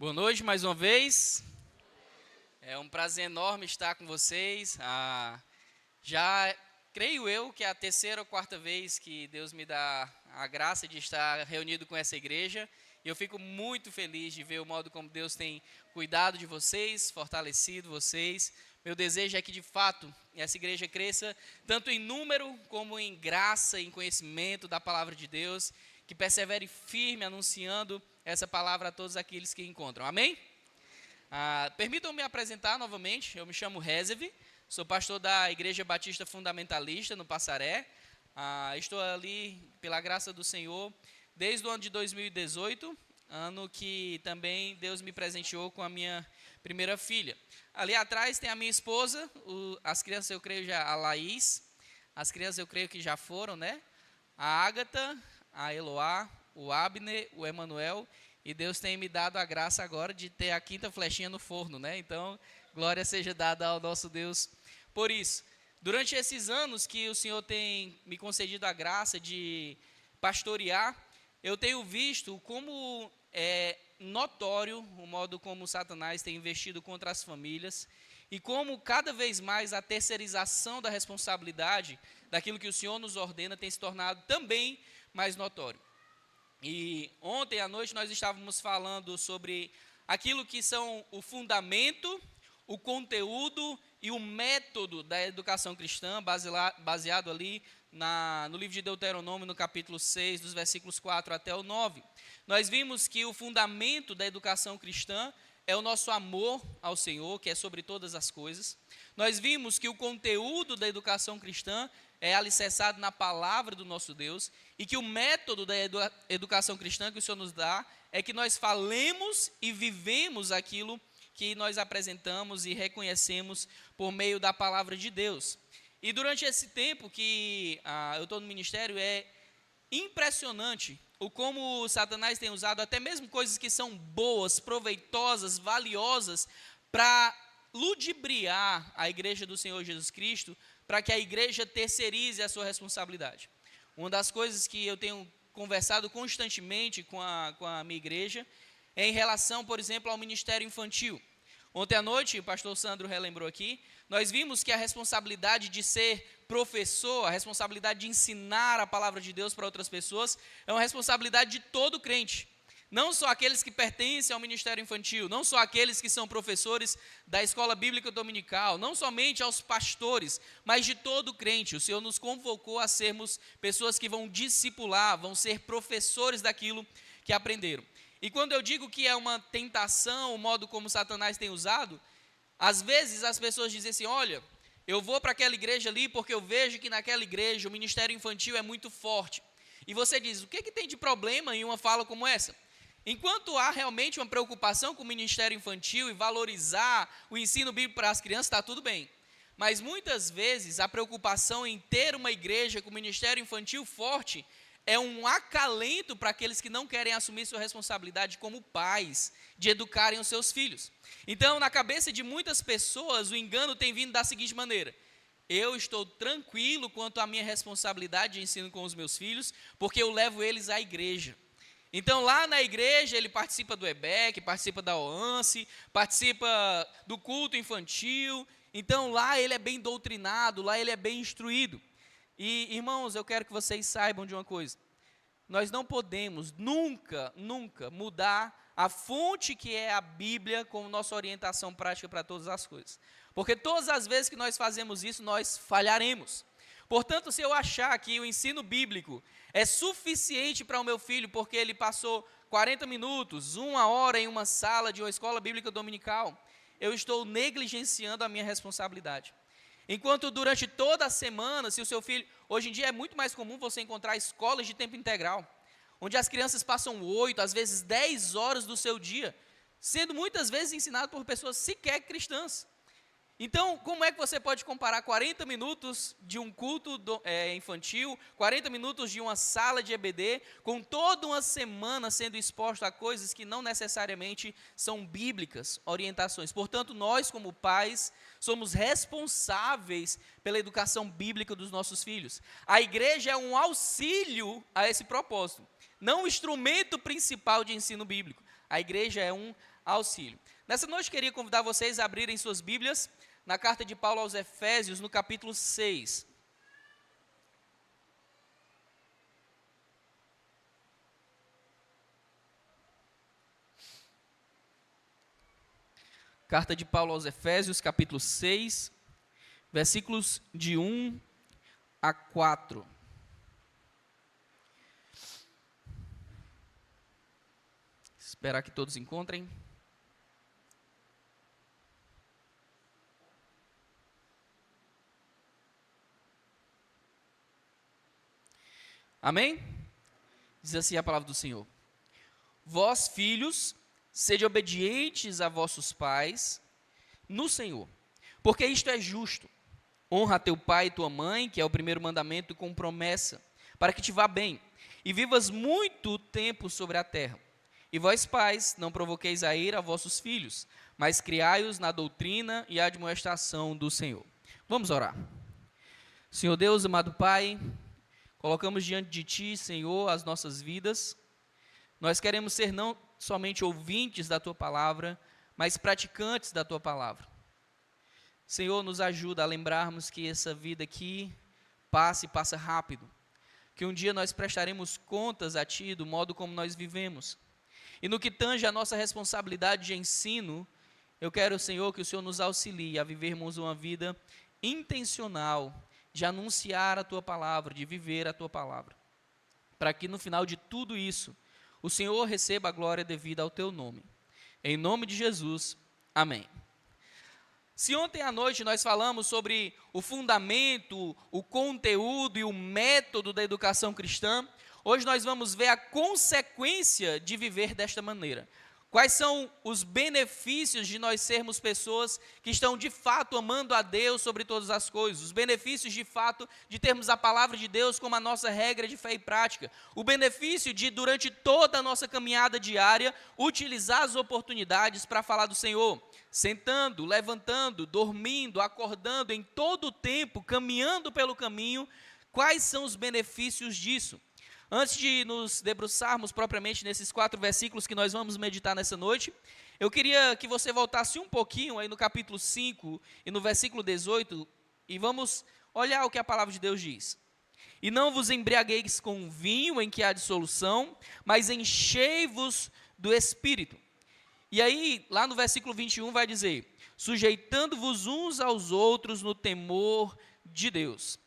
Boa noite mais uma vez. É um prazer enorme estar com vocês. Já creio eu que é a terceira ou quarta vez que Deus me dá a graça de estar reunido com essa igreja. E eu fico muito feliz de ver o modo como Deus tem cuidado de vocês, fortalecido vocês. Meu desejo é que, de fato, essa igreja cresça tanto em número como em graça, em conhecimento da palavra de Deus, que persevere firme anunciando essa palavra a todos aqueles que encontram. Amém? Permitam-me apresentar novamente. Eu me chamo Rezev, sou pastor da Igreja Batista Fundamentalista no Passaré. Estou ali, pela graça do Senhor, desde o ano de 2018, ano que também Deus me presenteou com a minha primeira filha. Ali atrás tem a minha esposa, as crianças eu creio já, a Laís, as crianças eu creio que já foram, né? A Ágata, a Eloá, o Abner, o Emanuel, e Deus tem me dado a graça agora de ter a quinta flechinha no forno, né? Então, glória seja dada ao nosso Deus por isso. Durante esses anos que o Senhor tem me concedido a graça de pastorear, eu tenho visto como é notório o modo como Satanás tem investido contra as famílias e como cada vez mais a terceirização da responsabilidade daquilo que o Senhor nos ordena tem se tornado também mais notório. E ontem à noite nós estávamos falando sobre aquilo que são o fundamento, o conteúdo e o método da educação cristã, baseado ali no livro de Deuteronômio, no capítulo 6, dos versículos 4 até o 9. Nós vimos que o fundamento da educação cristã é o nosso amor ao Senhor, que é sobre todas as coisas. Nós vimos que o conteúdo da educação cristã é alicerçado na palavra do nosso Deus, e que o método da educação cristã que o Senhor nos dá é que nós falemos e vivemos aquilo que nós apresentamos e reconhecemos por meio da palavra de Deus. E durante esse tempo que eu estou no ministério, é impressionante o como Satanás tem usado até mesmo coisas que são boas, proveitosas, valiosas, para ludibriar a igreja do Senhor Jesus Cristo, para que a igreja terceirize a sua responsabilidade. Uma das coisas que eu tenho conversado constantemente com a minha igreja é em relação, por exemplo, ao ministério infantil. Ontem à noite, o pastor Sandro relembrou aqui, nós vimos que a responsabilidade de ser professor, a responsabilidade de ensinar a palavra de Deus para outras pessoas, é uma responsabilidade de todo crente. Não só aqueles que pertencem ao ministério infantil, não só aqueles que são professores da escola bíblica dominical, não somente aos pastores, mas de todo crente. O Senhor nos convocou a sermos pessoas que vão discipular, vão ser professores daquilo que aprenderam. E quando eu digo que é uma tentação, o modo como Satanás tem usado, às vezes as pessoas dizem assim, olha, eu vou para aquela igreja ali porque eu vejo que naquela igreja o ministério infantil é muito forte. E você diz, o que tem de problema em uma fala como essa? Enquanto há realmente uma preocupação com o ministério infantil e valorizar o ensino bíblico para as crianças, está tudo bem. Mas muitas vezes a preocupação em ter uma igreja com ministério infantil forte é um acalento para aqueles que não querem assumir sua responsabilidade como pais, de educarem os seus filhos. Então, na cabeça de muitas pessoas, o engano tem vindo da seguinte maneira: eu estou tranquilo quanto à minha responsabilidade de ensino com os meus filhos, porque eu levo eles à igreja. Então, lá na igreja, ele participa do EBEC, participa da OANSE, participa do culto infantil. Então, lá ele é bem doutrinado, lá ele é bem instruído. E, irmãos, eu quero que vocês saibam de uma coisa. Nós não podemos nunca mudar a fonte que é a Bíblia como nossa orientação prática para todas as coisas. Porque todas as vezes que nós fazemos isso, nós falharemos. Portanto, se eu achar que o ensino bíblico é suficiente para o meu filho, porque ele passou 40 minutos, 1 hora em uma sala de uma escola bíblica dominical, eu estou negligenciando a minha responsabilidade. Enquanto durante toda a semana, se o seu filho... Hoje em dia é muito mais comum você encontrar escolas de tempo integral, onde as crianças passam 8, às vezes 10 horas do seu dia, sendo muitas vezes ensinado por pessoas sequer cristãs. Então, como é que você pode comparar 40 minutos de um culto infantil, 40 minutos de uma sala de EBD, com toda uma semana sendo exposto a coisas que não necessariamente são bíblicas, orientações? Portanto, nós como pais somos responsáveis pela educação bíblica dos nossos filhos. A igreja é um auxílio a esse propósito, não o instrumento principal de ensino bíblico. A igreja é um auxílio. Nessa noite, queria convidar vocês a abrirem suas Bíblias na carta de Paulo aos Efésios, no capítulo 6. Carta de Paulo aos Efésios, capítulo 6, versículos de 1 a 4. Esperar que todos encontrem. Amém? Diz assim a palavra do Senhor: Vós, filhos, sede obedientes a vossos pais no Senhor, porque isto é justo. Honra teu pai e tua mãe, que é o primeiro mandamento com promessa, para que te vá bem e vivas muito tempo sobre a terra. E vós, pais, não provoqueis a ira a vossos filhos, mas criai-os na doutrina e admoestação do Senhor. Vamos orar. Senhor Deus, amado Pai, colocamos diante de Ti, Senhor, as nossas vidas. Nós queremos ser não somente ouvintes da Tua palavra, mas praticantes da Tua palavra. Senhor, nos ajuda a lembrarmos que essa vida aqui passa rápido, que um dia nós prestaremos contas a Ti do modo como nós vivemos. E no que tange a nossa responsabilidade de ensino, eu quero, Senhor, que o Senhor nos auxilie a vivermos uma vida intencional, de anunciar a Tua palavra, de viver a Tua palavra, para que no final de tudo isso, o Senhor receba a glória devida ao Teu nome. Em nome de Jesus, amém. Se ontem à noite nós falamos sobre o fundamento, o conteúdo e o método da educação cristã, hoje nós vamos ver a consequência de viver desta maneira. Quais são os benefícios de nós sermos pessoas que estão de fato amando a Deus sobre todas as coisas? Os benefícios de fato de termos a palavra de Deus como a nossa regra de fé e prática. O benefício de, durante toda a nossa caminhada diária, utilizar as oportunidades para falar do Senhor. Sentando, levantando, dormindo, acordando, em todo o tempo, caminhando pelo caminho. Quais são os benefícios disso? Antes de nos debruçarmos propriamente nesses 4 versículos que nós vamos meditar nessa noite, eu queria que você voltasse um pouquinho aí no capítulo 5 e no versículo 18, e vamos olhar o que a palavra de Deus diz. E não vos embriagueis com vinho em que há dissolução, mas enchei-vos do Espírito. E aí, lá no versículo 21 vai dizer, sujeitando-vos uns aos outros no temor de Deus.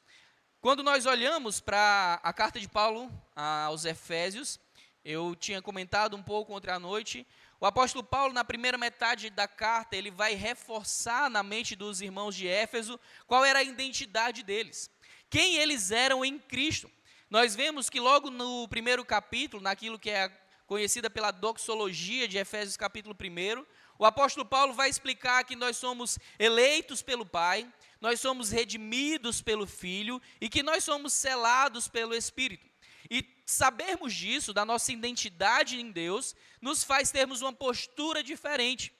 Quando nós olhamos para a carta de Paulo aos Efésios, eu tinha comentado um pouco ontem à noite, o apóstolo Paulo, na primeira metade da carta, ele vai reforçar na mente dos irmãos de Éfeso qual era a identidade deles, quem eles eram em Cristo. Nós vemos que logo no primeiro capítulo, naquilo que é conhecida pela doxologia de Efésios capítulo 1, o apóstolo Paulo vai explicar que nós somos eleitos pelo Pai, nós somos redimidos pelo Filho e que nós somos selados pelo Espírito. E sabermos disso, da nossa identidade em Deus, nos faz termos uma postura diferente.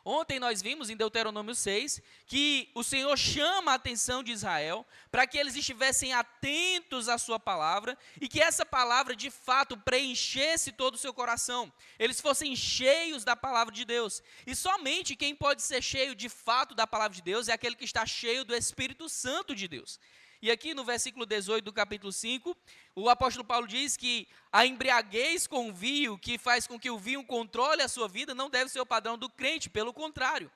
Ontem nós vimos em Deuteronômio 6 que o Senhor chama a atenção de Israel para que eles estivessem atentos à sua palavra e que essa palavra de fato preenchesse todo o seu coração. Eles fossem cheios da palavra de Deus. E somente quem pode ser cheio de fato da palavra de Deus é aquele que está cheio do Espírito Santo de Deus. E aqui no versículo 18 do capítulo 5, o apóstolo Paulo diz que a embriaguez com o vinho, que faz com que o vinho controle a sua vida, não deve ser o padrão do crente, pelo contrário.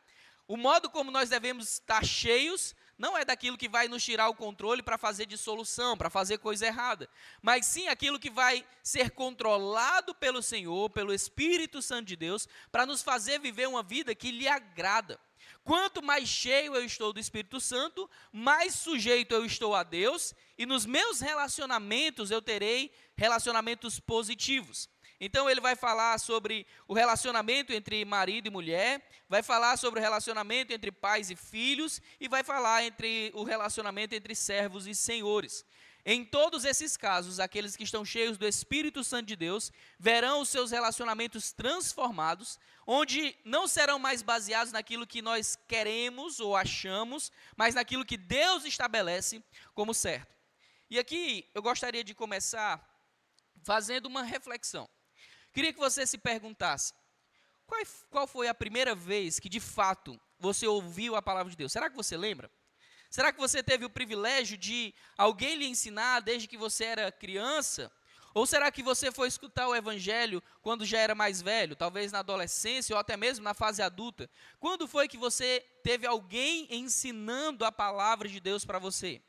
O modo como nós devemos estar cheios não é daquilo que vai nos tirar o controle para fazer dissolução, para fazer coisa errada, mas sim aquilo que vai ser controlado pelo Senhor, pelo Espírito Santo de Deus, para nos fazer viver uma vida que lhe agrada. Quanto mais cheio eu estou do Espírito Santo, mais sujeito eu estou a Deus, e nos meus relacionamentos eu terei relacionamentos positivos. Então ele vai falar sobre o relacionamento entre marido e mulher, vai falar sobre o relacionamento entre pais e filhos, e vai falar entre o relacionamento entre servos e senhores. Em todos esses casos, aqueles que estão cheios do Espírito Santo de Deus verão os seus relacionamentos transformados, onde não serão mais baseados naquilo que nós queremos ou achamos, mas naquilo que Deus estabelece como certo. E aqui eu gostaria de começar fazendo uma reflexão. Queria que você se perguntasse, qual foi a primeira vez que, de fato, você ouviu a palavra de Deus? Será que você lembra? Será que você teve o privilégio de alguém lhe ensinar desde que você era criança? Ou será que você foi escutar o evangelho quando já era mais velho, talvez na adolescência ou até mesmo na fase adulta? Quando foi que você teve alguém ensinando a palavra de Deus para você?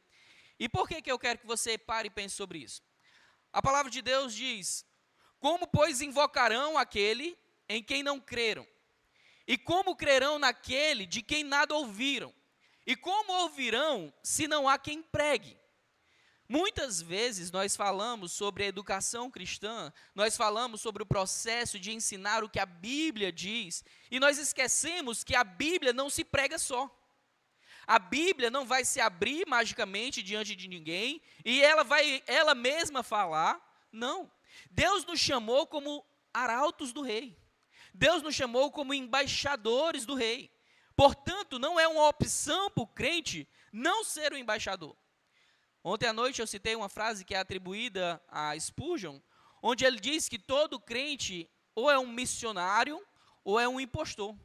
E por que eu quero que você pare e pense sobre isso? A palavra de Deus diz: como, pois, invocarão aquele em quem não creram? E como crerão naquele de quem nada ouviram? E como ouvirão se não há quem pregue? Muitas vezes nós falamos sobre a educação cristã, nós falamos sobre o processo de ensinar o que a Bíblia diz, e nós esquecemos que a Bíblia não se prega só. A Bíblia não vai se abrir magicamente diante de ninguém, e ela vai ela mesma falar. Não. Deus nos chamou como arautos do rei. Deus nos chamou como embaixadores do rei. Portanto, não é uma opção para o crente não ser um embaixador. Ontem à noite eu citei uma frase que é atribuída a Spurgeon, onde ele diz que todo crente ou é um missionário ou é um impostor.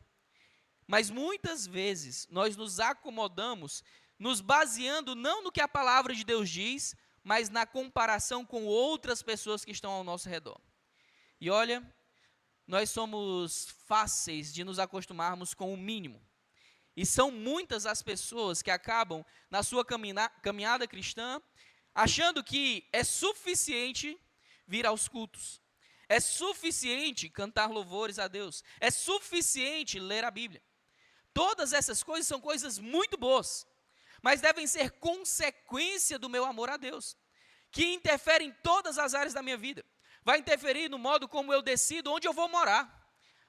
Mas muitas vezes nós nos acomodamos, nos baseando não no que a palavra de Deus diz, mas na comparação com outras pessoas que estão ao nosso redor. E olha, nós somos fáceis de nos acostumarmos com o mínimo. E são muitas as pessoas que acabam na sua caminhada cristã, achando que é suficiente vir aos cultos, é suficiente cantar louvores a Deus, é suficiente ler a Bíblia. Todas essas coisas são coisas muito boas, mas devem ser consequência do meu amor a Deus, que interfere em todas as áreas da minha vida. Vai interferir no modo como eu decido onde eu vou morar.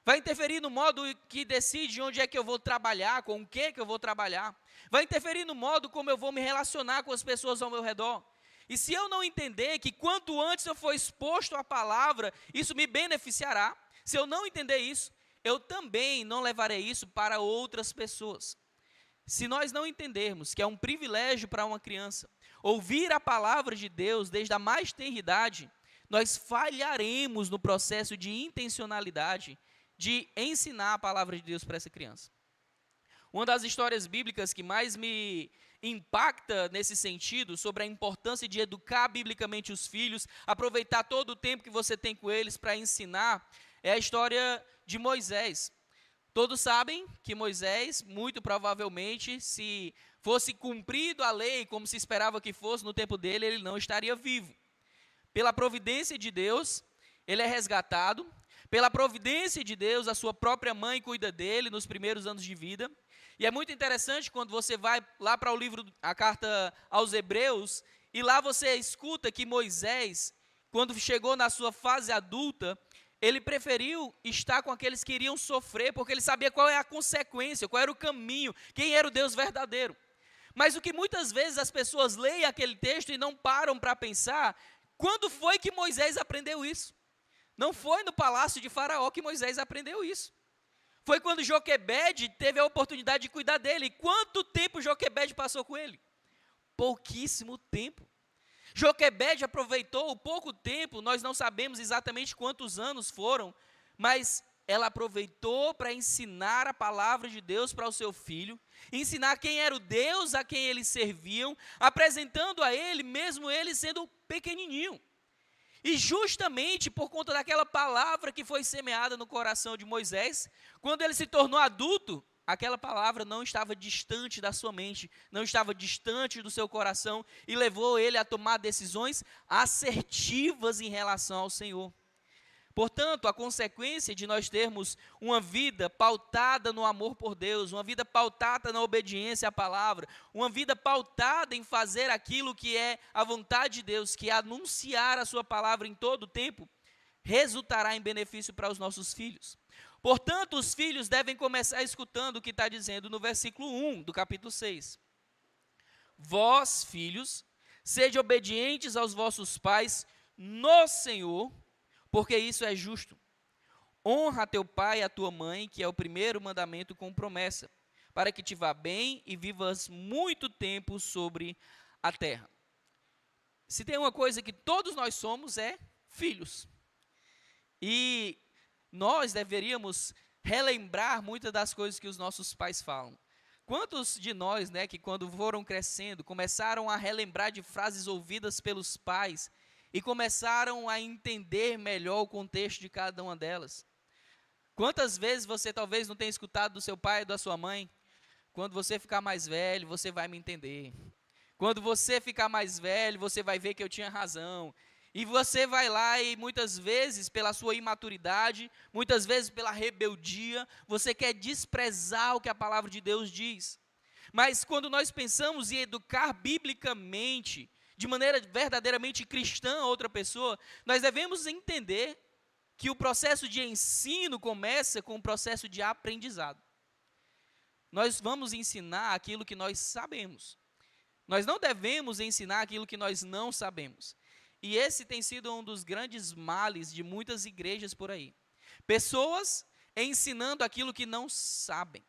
Vai interferir no modo que decide onde é que eu vou trabalhar, com o que eu vou trabalhar. Vai interferir no modo como eu vou me relacionar com as pessoas ao meu redor. E se eu não entender que quanto antes eu for exposto à palavra, isso me beneficiará, se eu não entender isso, eu também não levarei isso para outras pessoas. Se nós não entendermos que é um privilégio para uma criança ouvir a palavra de Deus desde a mais tenra idade, nós falharemos no processo de intencionalidade de ensinar a palavra de Deus para essa criança. Uma das histórias bíblicas que mais me impacta nesse sentido, sobre a importância de educar biblicamente os filhos, aproveitar todo o tempo que você tem com eles para ensinar, é a história de Moisés. Todos sabem que Moisés, muito provavelmente, se fosse cumprido a lei como se esperava que fosse no tempo dele, ele não estaria vivo. Pela providência de Deus, ele é resgatado. Pela providência de Deus, a sua própria mãe cuida dele nos primeiros anos de vida. E é muito interessante quando você vai lá para o livro, a carta aos Hebreus, e lá você escuta que Moisés, quando chegou na sua fase adulta, ele preferiu estar com aqueles que iriam sofrer, porque ele sabia qual é a consequência, qual era o caminho, quem era o Deus verdadeiro. Mas o que muitas vezes as pessoas leem aquele texto e não param para pensar, quando foi que Moisés aprendeu isso? Não foi no palácio de Faraó que Moisés aprendeu isso. Foi quando Joquebede teve a oportunidade de cuidar dele. E quanto tempo Joquebede passou com ele? Pouquíssimo tempo. Joquebede aproveitou o pouco tempo, nós não sabemos exatamente quantos anos foram, mas ela aproveitou para ensinar a palavra de Deus para o seu filho, ensinar quem era o Deus a quem eles serviam, apresentando a ele, mesmo ele sendo pequenininho. E justamente por conta daquela palavra que foi semeada no coração de Moisés, quando ele se tornou adulto, aquela palavra não estava distante da sua mente, não estava distante do seu coração, e levou ele a tomar decisões assertivas em relação ao Senhor. Portanto, a consequência de nós termos uma vida pautada no amor por Deus, uma vida pautada na obediência à palavra, uma vida pautada em fazer aquilo que é a vontade de Deus, que é anunciar a sua palavra em todo o tempo, resultará em benefício para os nossos filhos. Portanto, os filhos devem começar escutando o que está dizendo no versículo 1 do capítulo 6. Vós, filhos, sede obedientes aos vossos pais no Senhor, porque isso é justo. Honra teu pai e a tua mãe, que é o primeiro mandamento com promessa, para que te vá bem e vivas muito tempo sobre a terra. Se tem uma coisa que todos nós somos, é filhos. E nós deveríamos relembrar muitas das coisas que os nossos pais falam. Quantos de nós, né, que quando foram crescendo, começaram a relembrar de frases ouvidas pelos pais e começaram a entender melhor o contexto de cada uma delas? Quantas vezes você talvez não tenha escutado do seu pai e da sua mãe: quando você ficar mais velho, você vai me entender. Quando você ficar mais velho, você vai ver que eu tinha razão. E você vai lá e muitas vezes, pela sua imaturidade, muitas vezes pela rebeldia, você quer desprezar o que a palavra de Deus diz. Mas quando nós pensamos em educar biblicamente, de maneira verdadeiramente cristã a outra pessoa, nós devemos entender que o processo de ensino começa com o processo de aprendizado. Nós vamos ensinar aquilo que nós sabemos. Nós não devemos ensinar aquilo que nós não sabemos. E esse tem sido um dos grandes males de muitas igrejas por aí. Pessoas ensinando aquilo que não sabem.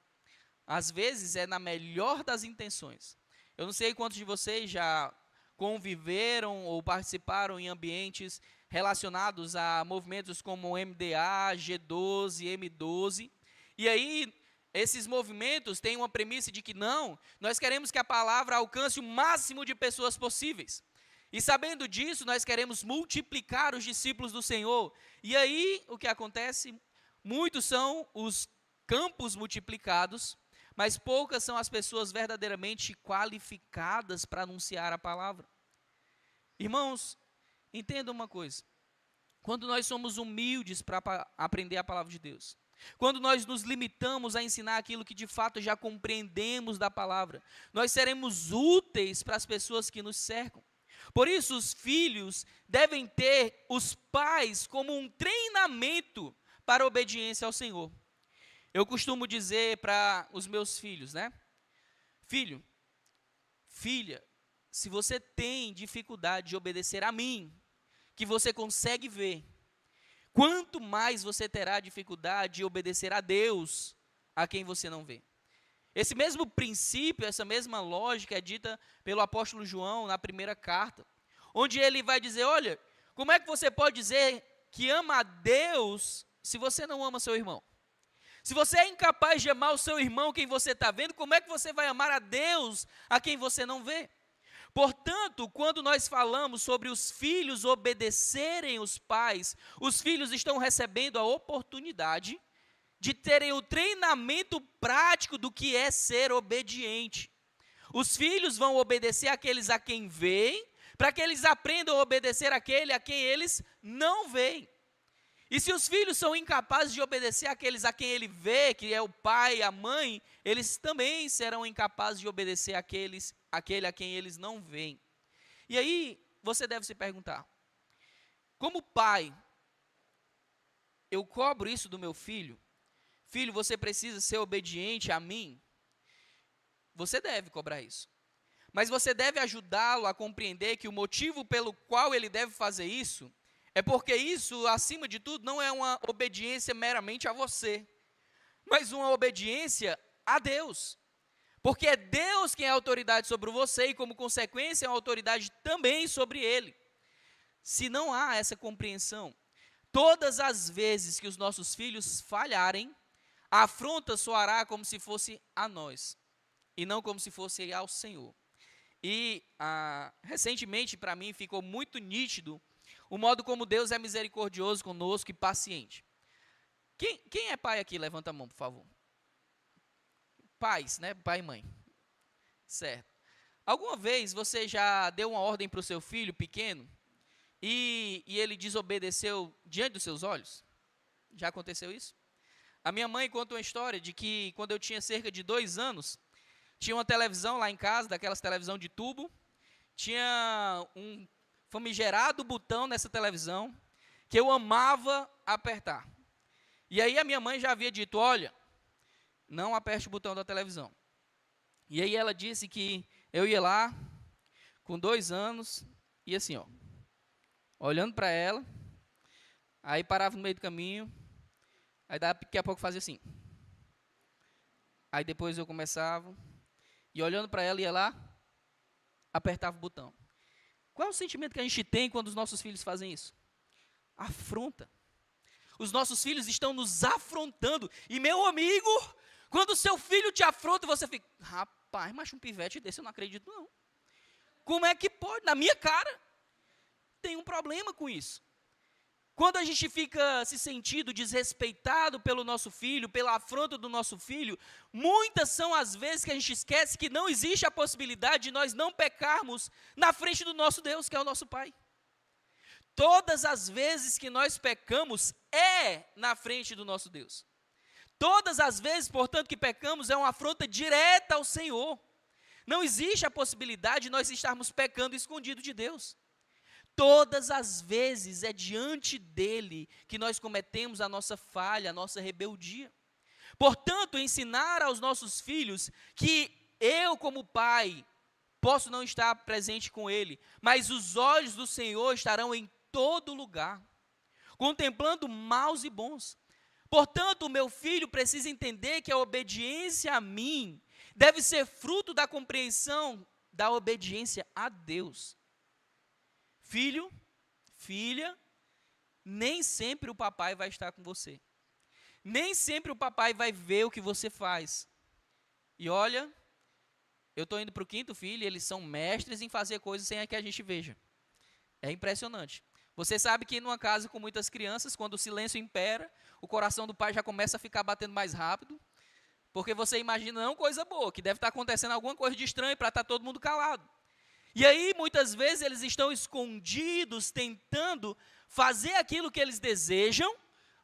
Às vezes é na melhor das intenções. Eu não sei quantos de vocês já conviveram ou participaram em ambientes relacionados a movimentos como MDA, G12, M12. E aí, esses movimentos têm uma premissa de que não, nós queremos que a palavra alcance o máximo de pessoas possíveis. E sabendo disso, nós queremos multiplicar os discípulos do Senhor. E aí, o que acontece? Muitos são os campos multiplicados, mas poucas são as pessoas verdadeiramente qualificadas para anunciar a palavra. Irmãos, entenda uma coisa. Quando nós somos humildes para aprender a palavra de Deus, quando nós nos limitamos a ensinar aquilo que de fato já compreendemos da palavra, nós seremos úteis para as pessoas que nos cercam. Por isso, os filhos devem ter os pais como um treinamento para a obediência ao Senhor. Eu costumo dizer para os meus filhos, né? Filho, filha, se você tem dificuldade de obedecer a mim, que você consegue ver, quanto mais você terá dificuldade de obedecer a Deus, a quem você não vê. Esse mesmo princípio, essa mesma lógica é dita pelo apóstolo João na primeira carta, onde ele vai dizer: olha, como é que você pode dizer que ama a Deus se você não ama seu irmão? Se você é incapaz de amar o seu irmão, quem você está vendo, como é que você vai amar a Deus a quem você não vê? Portanto, quando nós falamos sobre os filhos obedecerem os pais, os filhos estão recebendo a oportunidade de terem o treinamento prático do que é ser obediente. Os filhos vão obedecer àqueles a quem veem, para que eles aprendam a obedecer àquele a quem eles não veem. E se os filhos são incapazes de obedecer àqueles a quem ele vê, que é o pai, a mãe, eles também serão incapazes de obedecer àquele a quem eles não veem. E aí, você deve se perguntar: como pai, eu cobro isso do meu filho? Filho, você precisa ser obediente a mim? Você deve cobrar isso. Mas você deve ajudá-lo a compreender que o motivo pelo qual ele deve fazer isso é porque isso, acima de tudo, não é uma obediência meramente a você, mas uma obediência a Deus. Porque é Deus quem é a autoridade sobre você e, como consequência, é uma autoridade também sobre ele. Se não há essa compreensão, todas as vezes que os nossos filhos falharem, a afronta soará como se fosse a nós, e não como se fosse ao Senhor. E recentemente, para mim, ficou muito nítido o modo como Deus é misericordioso conosco e paciente. Quem é pai aqui? Levanta a mão, por favor. Pais, né? Pai e mãe. Certo. Alguma vez você já deu uma ordem para o seu filho pequeno e ele desobedeceu diante dos seus olhos? Já aconteceu isso? A minha mãe conta uma história de que quando eu tinha cerca de 2 anos, tinha uma televisão lá em casa, daquelas televisão de tubo, tinha um famigerado botão nessa televisão que eu amava apertar. E aí a minha mãe já havia dito: olha, não aperte o botão da televisão. E aí ela disse que eu ia lá, com 2 anos, e assim, ó, olhando para ela, aí parava no meio do caminho, aí daqui a pouco fazia assim. Aí depois eu começava, e olhando para ela, ia lá, apertava o botão. Qual é o sentimento que a gente tem quando os nossos filhos fazem isso? Afronta. Os nossos filhos estão nos afrontando. E meu amigo, quando o seu filho te afronta, você fica, rapaz, mas um pivete desse eu não acredito não. Como é que pode? Na minha cara. Tem um problema com isso. Quando a gente fica se sentindo desrespeitado pelo nosso filho, pela afronta do nosso filho, muitas são as vezes que a gente esquece que não existe a possibilidade de nós não pecarmos na frente do nosso Deus, que é o nosso Pai. Todas as vezes que nós pecamos é na frente do nosso Deus. Todas as vezes, portanto, que pecamos é uma afronta direta ao Senhor. Não existe a possibilidade de nós estarmos pecando escondido de Deus. Todas as vezes é diante dele que nós cometemos a nossa falha, a nossa rebeldia. Portanto, ensinar aos nossos filhos que eu, como pai, posso não estar presente com ele, mas os olhos do Senhor estarão em todo lugar, contemplando maus e bons. Portanto, o meu filho precisa entender que a obediência a mim deve ser fruto da compreensão da obediência a Deus. Filho, filha, nem sempre o papai vai estar com você. Nem sempre o papai vai ver o que você faz. E olha, eu estou indo para o 5º filho, eles são mestres em fazer coisas sem que a gente veja. É impressionante. Você sabe que numa casa com muitas crianças, quando o silêncio impera, o coração do pai já começa a ficar batendo mais rápido, porque você imagina não coisa boa, que deve estar acontecendo alguma coisa de estranho para estar todo mundo calado. E aí, muitas vezes, eles estão escondidos, tentando fazer aquilo que eles desejam,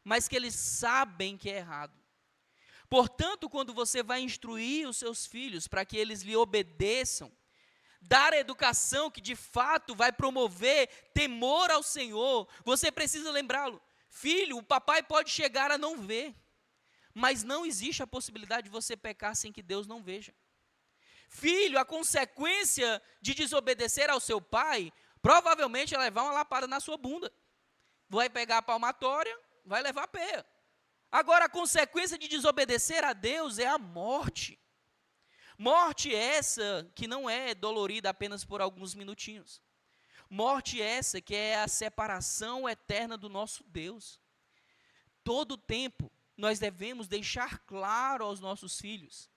mas que eles sabem que é errado. Portanto, quando você vai instruir os seus filhos para que eles lhe obedeçam, dar a educação que de fato vai promover temor ao Senhor, você precisa lembrá-lo. Filho, o papai pode chegar a não ver, mas não existe a possibilidade de você pecar sem que Deus não veja. Filho, a consequência de desobedecer ao seu pai, provavelmente é levar uma lapada na sua bunda. Vai pegar a palmatória, vai levar a peia. Agora, a consequência de desobedecer a Deus é a morte. Morte essa que não é dolorida apenas por alguns minutinhos. Morte essa que é a separação eterna do nosso Deus. Todo tempo nós devemos deixar claro aos nossos filhos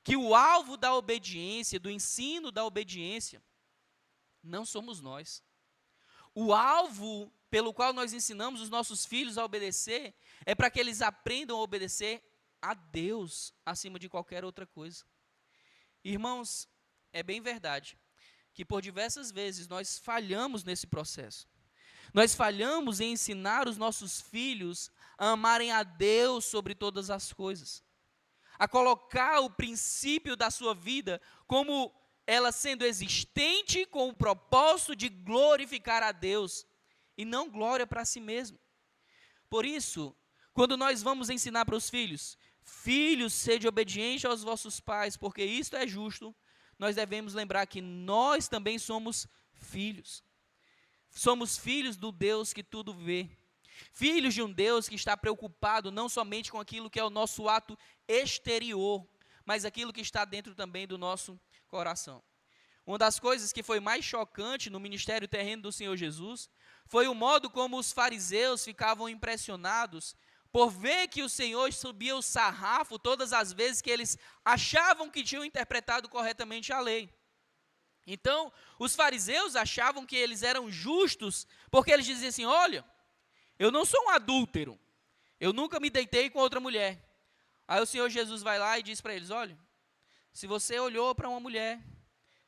que o alvo da obediência, do ensino da obediência, não somos nós. O alvo pelo qual nós ensinamos os nossos filhos a obedecer é para que eles aprendam a obedecer a Deus acima de qualquer outra coisa. Irmãos, é bem verdade que por diversas vezes nós falhamos nesse processo. Nós falhamos em ensinar os nossos filhos a amarem a Deus sobre todas as coisas, a colocar o princípio da sua vida como ela sendo existente com o propósito de glorificar a Deus e não glória para si mesmo. Por isso, quando nós vamos ensinar para os filhos, filhos, sede obediente aos vossos pais, porque isto é justo, nós devemos lembrar que nós também somos filhos. Somos filhos do Deus que tudo vê. Filhos de um Deus que está preocupado não somente com aquilo que é o nosso ato exterior, mas aquilo que está dentro também do nosso coração. Uma das coisas que foi mais chocante no ministério terreno do Senhor Jesus foi o modo como os fariseus ficavam impressionados por ver que o Senhor subia o sarrafo todas as vezes que eles achavam que tinham interpretado corretamente a lei. Então, os fariseus achavam que eles eram justos, porque eles diziam assim, olha, eu não sou um adúltero, eu nunca me deitei com outra mulher. Aí o Senhor Jesus vai lá e diz para eles, olha, se você olhou para uma mulher,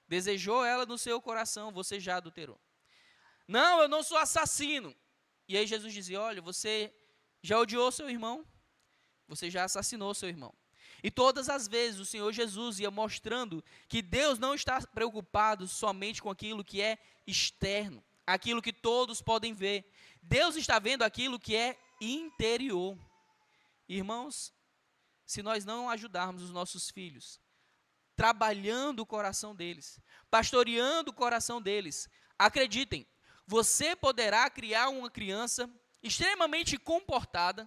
desejou ela no seu coração, você já adulterou. Não, eu não sou assassino. E aí Jesus dizia, olha, você já odiou seu irmão, você já assassinou seu irmão. E todas as vezes o Senhor Jesus ia mostrando que Deus não está preocupado somente com aquilo que é externo, aquilo que todos podem ver. Deus está vendo aquilo que é interior. Irmãos, se nós não ajudarmos os nossos filhos, trabalhando o coração deles, pastoreando o coração deles, acreditem, você poderá criar uma criança extremamente comportada,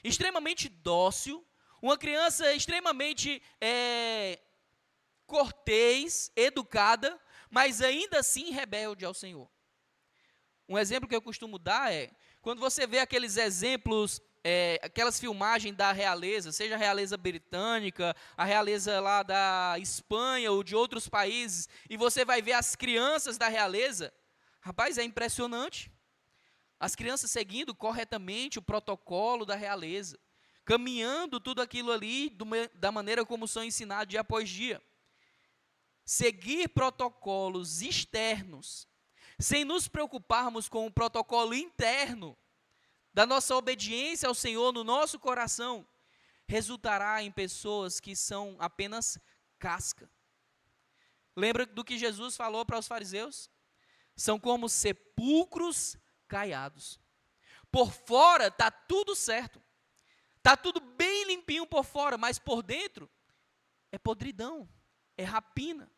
extremamente dócil, uma criança extremamente cortês, educada, mas ainda assim rebelde ao Senhor. Um exemplo que eu costumo dar é, quando você vê aqueles exemplos, aquelas filmagens da realeza, seja a realeza britânica, a realeza lá da Espanha ou de outros países, e você vai ver as crianças da realeza, rapaz, é impressionante. As crianças seguindo corretamente o protocolo da realeza, caminhando tudo aquilo ali da maneira como são ensinados dia após dia. Seguir protocolos externos, sem nos preocuparmos com o protocolo interno da nossa obediência ao Senhor no nosso coração, resultará em pessoas que são apenas casca. Lembra do que Jesus falou para os fariseus? São como sepulcros caiados. Por fora está tudo certo, está tudo bem limpinho por fora, mas por dentro é podridão, é rapina.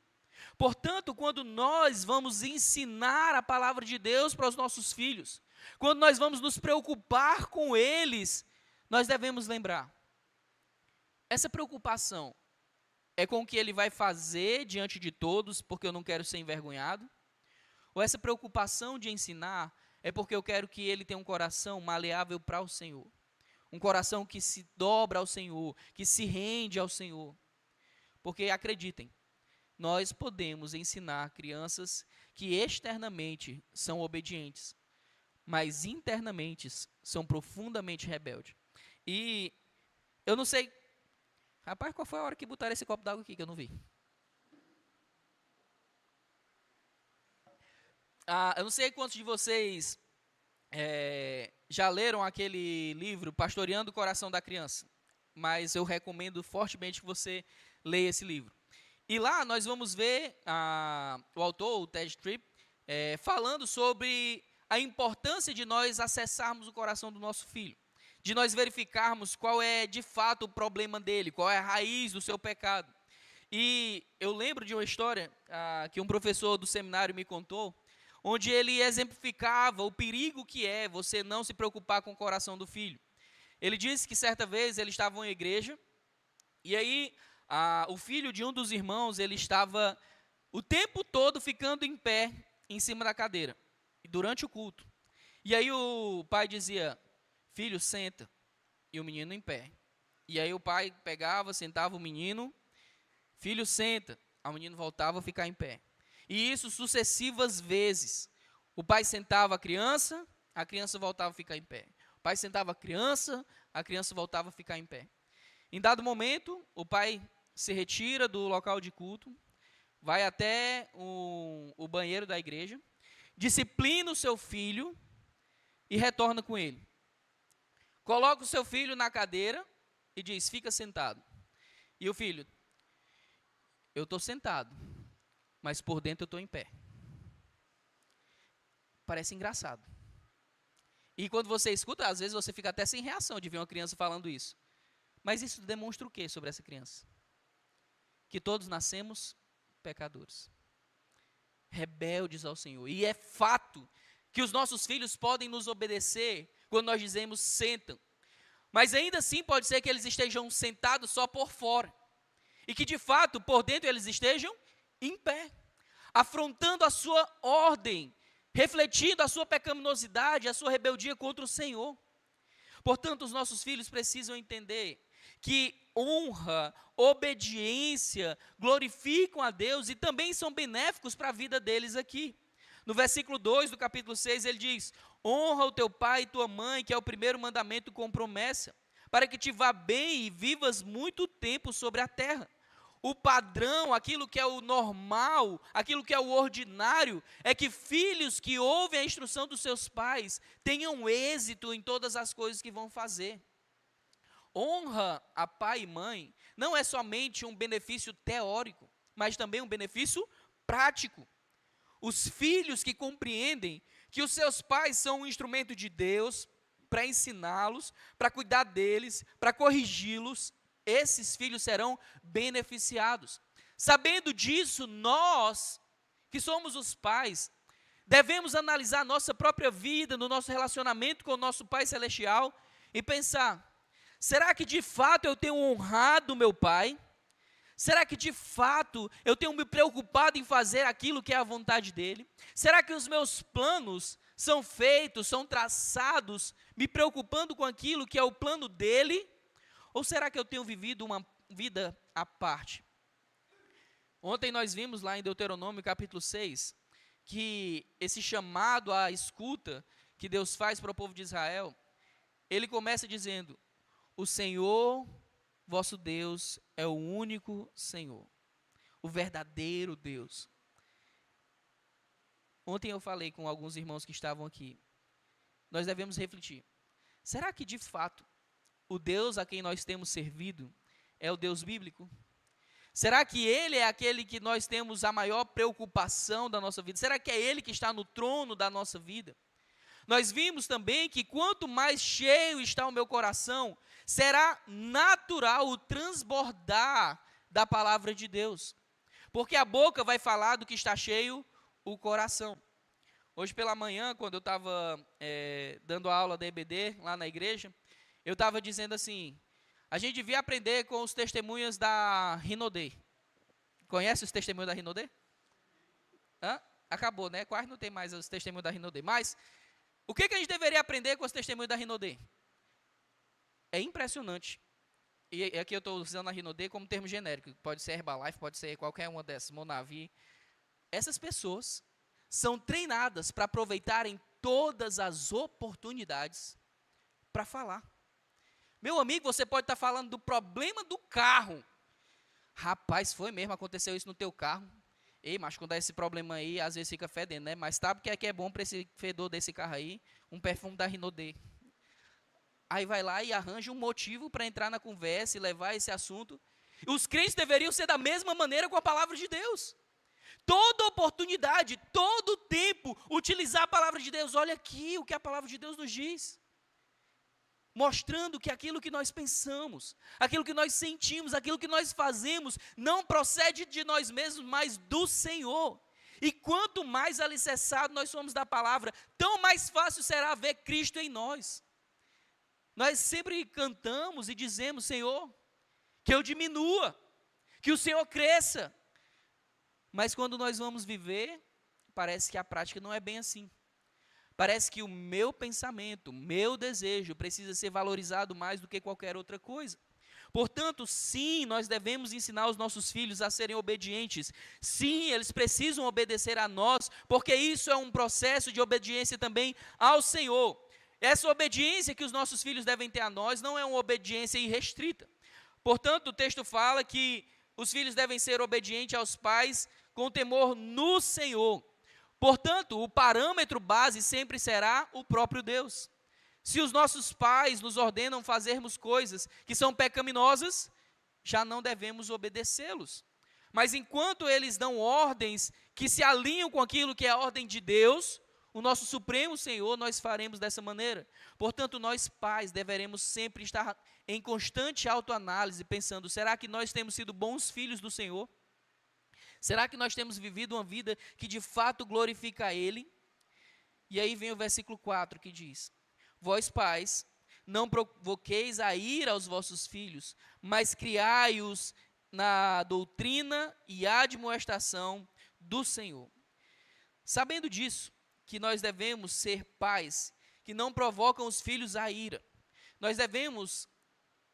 Portanto, quando nós vamos ensinar a palavra de Deus para os nossos filhos, quando nós vamos nos preocupar com eles, nós devemos lembrar, essa preocupação é com o que ele vai fazer diante de todos, porque eu não quero ser envergonhado? Ou essa preocupação de ensinar é porque eu quero que ele tenha um coração maleável para o Senhor, um coração que se dobra ao Senhor, que se rende ao Senhor? Porque acreditem, nós podemos ensinar crianças que externamente são obedientes, mas internamente são profundamente rebeldes. E eu não sei, rapaz, qual foi a hora que botaram esse copo d'água aqui que eu não vi? Eu não sei quantos de vocês já leram aquele livro, Pastoreando o Coração da Criança, mas eu recomendo fortemente que você leia esse livro. E lá nós vamos ver o autor, o Ted Tripp, falando sobre a importância de nós acessarmos o coração do nosso filho, de nós verificarmos qual é de fato o problema dele, qual é a raiz do seu pecado. E eu lembro de uma história que um professor do seminário me contou, onde ele exemplificava o perigo que é você não se preocupar com o coração do filho. Ele disse que certa vez ele estava em uma igreja, e aí o filho de um dos irmãos, ele estava o tempo todo ficando em pé, em cima da cadeira, durante o culto. E aí o pai dizia, filho, senta, e o menino em pé. E aí o pai pegava, sentava o menino, filho, senta, o menino voltava a ficar em pé. E isso sucessivas vezes. O pai sentava a criança voltava a ficar em pé. O pai sentava a criança voltava a ficar em pé. Em dado momento, o pai se retira do local de culto, vai até o banheiro da igreja, disciplina o seu filho e retorna com ele. Coloca o seu filho na cadeira e diz, fica sentado. E o filho, eu estou sentado, mas por dentro eu estou em pé. Parece engraçado. E quando você escuta, às vezes você fica até sem reação de ver uma criança falando isso. Mas isso demonstra o que sobre essa criança? Que todos nascemos pecadores, rebeldes ao Senhor. E é fato que os nossos filhos podem nos obedecer quando nós dizemos sentam. Mas ainda assim pode ser que eles estejam sentados só por fora. E que de fato por dentro eles estejam em pé, afrontando a sua ordem, refletindo a sua pecaminosidade, a sua rebeldia contra o Senhor. Portanto, os nossos filhos precisam entender que honra, obediência, glorificam a Deus e também são benéficos para a vida deles aqui. No versículo 2 do capítulo 6, ele diz, honra o teu pai e tua mãe, que é o primeiro mandamento com promessa, para que te vá bem e vivas muito tempo sobre a terra. O padrão, aquilo que é o normal, aquilo que é o ordinário, é que filhos que ouvem a instrução dos seus pais tenham êxito em todas as coisas que vão fazer. Honra a pai e mãe não é somente um benefício teórico, mas também um benefício prático. Os filhos que compreendem que os seus pais são um instrumento de Deus para ensiná-los, para cuidar deles, para corrigi-los, esses filhos serão beneficiados. Sabendo disso, nós, que somos os pais, devemos analisar nossa própria vida, no nosso relacionamento com o nosso Pai Celestial e pensar, será que de fato eu tenho honrado meu Pai? Será que de fato eu tenho me preocupado em fazer aquilo que é a vontade dEle? Será que os meus planos são feitos, são traçados, me preocupando com aquilo que é o plano dele? Ou será que eu tenho vivido uma vida à parte? Ontem nós vimos lá em Deuteronômio capítulo 6, que esse chamado à escuta que Deus faz para o povo de Israel, ele começa dizendo: o Senhor, vosso Deus, é o único Senhor, o verdadeiro Deus. Ontem eu falei com alguns irmãos que estavam aqui, nós devemos refletir, será que de fato o Deus a quem nós temos servido é o Deus bíblico? Será que Ele é aquele que nós temos a maior preocupação da nossa vida? Será que é Ele que está no trono da nossa vida? Nós vimos também que quanto mais cheio está o meu coração, será natural o transbordar da palavra de Deus. Porque a boca vai falar do que está cheio o coração. Hoje pela manhã, quando eu estava dando a aula da EBD lá na igreja, eu estava dizendo assim, a gente devia aprender com os testemunhas da Rinodê. Conhece os testemunhos da Rinodê? Acabou, né? Quase não tem mais os testemunhos da Rinodê. Mas, o que a gente deveria aprender com os testemunhos da Rinodê? É impressionante. E aqui eu estou usando a Rinodê como termo genérico. Pode ser Herbalife, pode ser qualquer uma dessas, Monavi. Essas pessoas são treinadas para aproveitarem todas as oportunidades para falar. Meu amigo, você pode estar falando do problema do carro. Rapaz, foi mesmo, aconteceu isso no teu carro. Ei, mas quando dá esse problema aí, às vezes fica fedendo, né? Mas sabe o que é bom para esse fedor desse carro aí? Um perfume da Rinodê. Aí vai lá e arranja um motivo para entrar na conversa e levar esse assunto. Os crentes deveriam ser da mesma maneira com a palavra de Deus. Toda oportunidade, todo tempo, utilizar a palavra de Deus. Olha aqui o que a palavra de Deus nos diz. Mostrando que aquilo que nós pensamos, aquilo que nós sentimos, aquilo que nós fazemos, não procede de nós mesmos, mas do Senhor. E quanto mais alicerçado nós somos da palavra, tão mais fácil será ver Cristo em nós. Nós sempre cantamos e dizemos, Senhor, que eu diminua, que o Senhor cresça. Mas quando nós vamos viver, parece que a prática não é bem assim. Parece que o meu pensamento, o meu desejo precisa ser valorizado mais do que qualquer outra coisa. Portanto, sim, nós devemos ensinar os nossos filhos a serem obedientes. Sim, eles precisam obedecer a nós, porque isso é um processo de obediência também ao Senhor. Essa obediência que os nossos filhos devem ter a nós não é uma obediência irrestrita. Portanto, o texto fala que os filhos devem ser obedientes aos pais com temor no Senhor. Portanto, o parâmetro base sempre será o próprio Deus. Se os nossos pais nos ordenam fazermos coisas que são pecaminosas, já não devemos obedecê-los. Mas enquanto eles dão ordens que se alinham com aquilo que é a ordem de Deus, o nosso Supremo Senhor, nós faremos dessa maneira. Portanto, nós pais deveremos sempre estar em constante autoanálise, pensando, será que nós temos sido bons filhos do Senhor? Será que nós temos vivido uma vida que de fato glorifica a Ele? E aí vem o versículo 4 que diz, vós pais, não provoqueis a ira aos vossos filhos, mas criai-os na doutrina e admoestação do Senhor. Sabendo disso, que nós devemos ser pais que não provocam os filhos à ira, nós devemos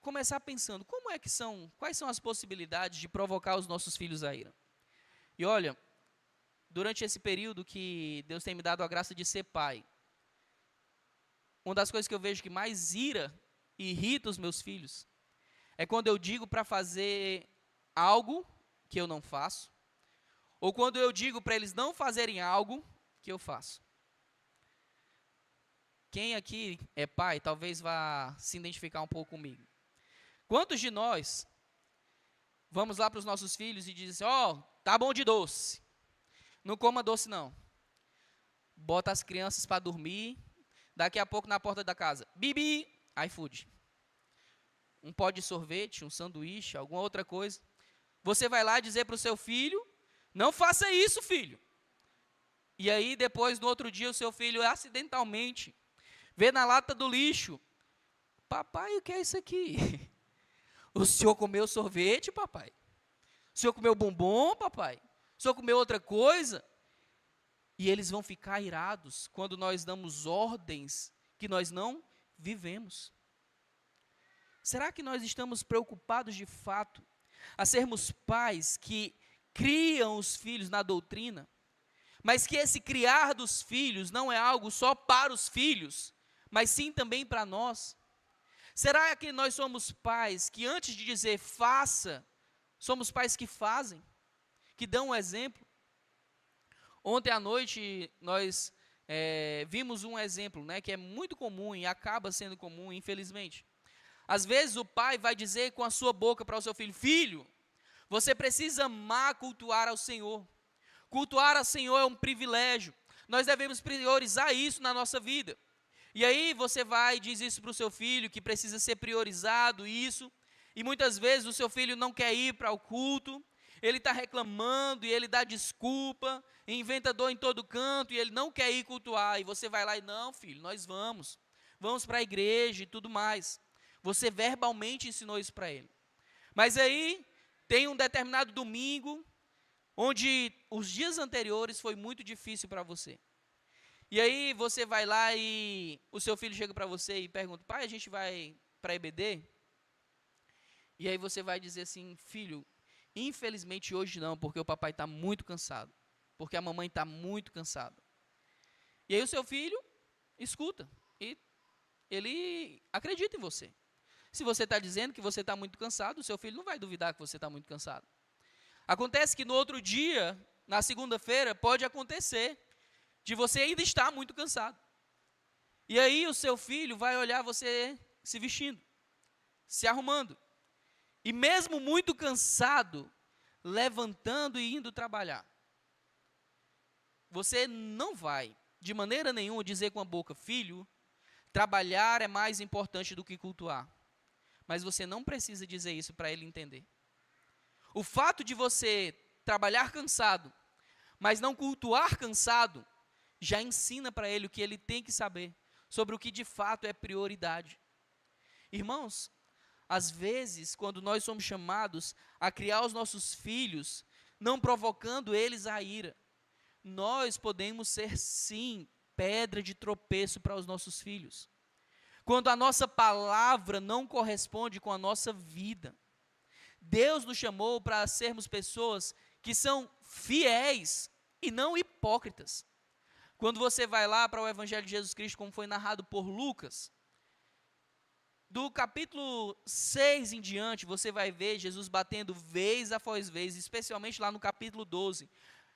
começar pensando, quais são as possibilidades de provocar os nossos filhos à ira? E olha, durante esse período que Deus tem me dado a graça de ser pai, uma das coisas que eu vejo que mais ira e irrita os meus filhos, é quando eu digo para fazer algo que eu não faço, ou quando eu digo para eles não fazerem algo que eu faço. Quem aqui é pai, talvez vá se identificar um pouco comigo. Quantos de nós vamos lá para os nossos filhos e dizem, tá bom de doce, não coma doce não. Bota as crianças para dormir, daqui a pouco na porta da casa, Bibi, iFood. Um pó de sorvete, um sanduíche, alguma outra coisa. Você vai lá dizer para o seu filho, não faça isso, filho. E aí depois, no outro dia, o seu filho acidentalmente vê na lata do lixo, papai, o que é isso aqui? O senhor comeu sorvete, papai? O senhor comeu bombom, papai? O senhor comeu outra coisa? E eles vão ficar irados quando nós damos ordens que nós não vivemos. Será que nós estamos preocupados de fato a sermos pais que criam os filhos na doutrina, mas que esse criar dos filhos não é algo só para os filhos, mas sim também para nós? Será que nós somos pais que antes de dizer faça, somos pais que fazem, que dão um exemplo? Ontem à noite nós vimos um exemplo, que é muito comum e acaba sendo comum, infelizmente. Às vezes o pai vai dizer com a sua boca para o seu filho: filho, você precisa amar, cultuar ao Senhor. Cultuar ao Senhor é um privilégio. Nós devemos priorizar isso na nossa vida. E aí você vai e diz isso para o seu filho, que precisa ser priorizado isso. E muitas vezes o seu filho não quer ir para o culto, ele está reclamando e ele dá desculpa, inventa dor em todo canto e ele não quer ir cultuar. E você vai lá e: não, filho, nós vamos para a igreja e tudo mais. Você verbalmente ensinou isso para ele. Mas aí tem um determinado domingo, onde os dias anteriores foi muito difícil para você. E aí você vai lá e o seu filho chega para você e pergunta: pai, a gente vai para a EBD? E aí você vai dizer assim: filho, infelizmente hoje não, porque o papai está muito cansado, porque a mamãe está muito cansada. E aí o seu filho escuta e ele acredita em você. Se você está dizendo que você está muito cansado, o seu filho não vai duvidar que você está muito cansado. Acontece que no outro dia, na segunda-feira, pode acontecer de você ainda estar muito cansado. E aí o seu filho vai olhar você se vestindo, se arrumando. E mesmo muito cansado, levantando e indo trabalhar. Você não vai, de maneira nenhuma, dizer com a boca: filho, trabalhar é mais importante do que cultuar. Mas você não precisa dizer isso para ele entender. O fato de você trabalhar cansado, mas não cultuar cansado, já ensina para ele o que ele tem que saber sobre o que de fato é prioridade. Irmãos, às vezes, quando nós somos chamados a criar os nossos filhos, não provocando eles a ira, nós podemos ser, sim, pedra de tropeço para os nossos filhos. Quando a nossa palavra não corresponde com a nossa vida. Deus nos chamou para sermos pessoas que são fiéis e não hipócritas. Quando você vai lá para o Evangelho de Jesus Cristo, como foi narrado por Lucas, do capítulo 6 em diante, você vai ver Jesus batendo vez após vez, especialmente lá no capítulo 12,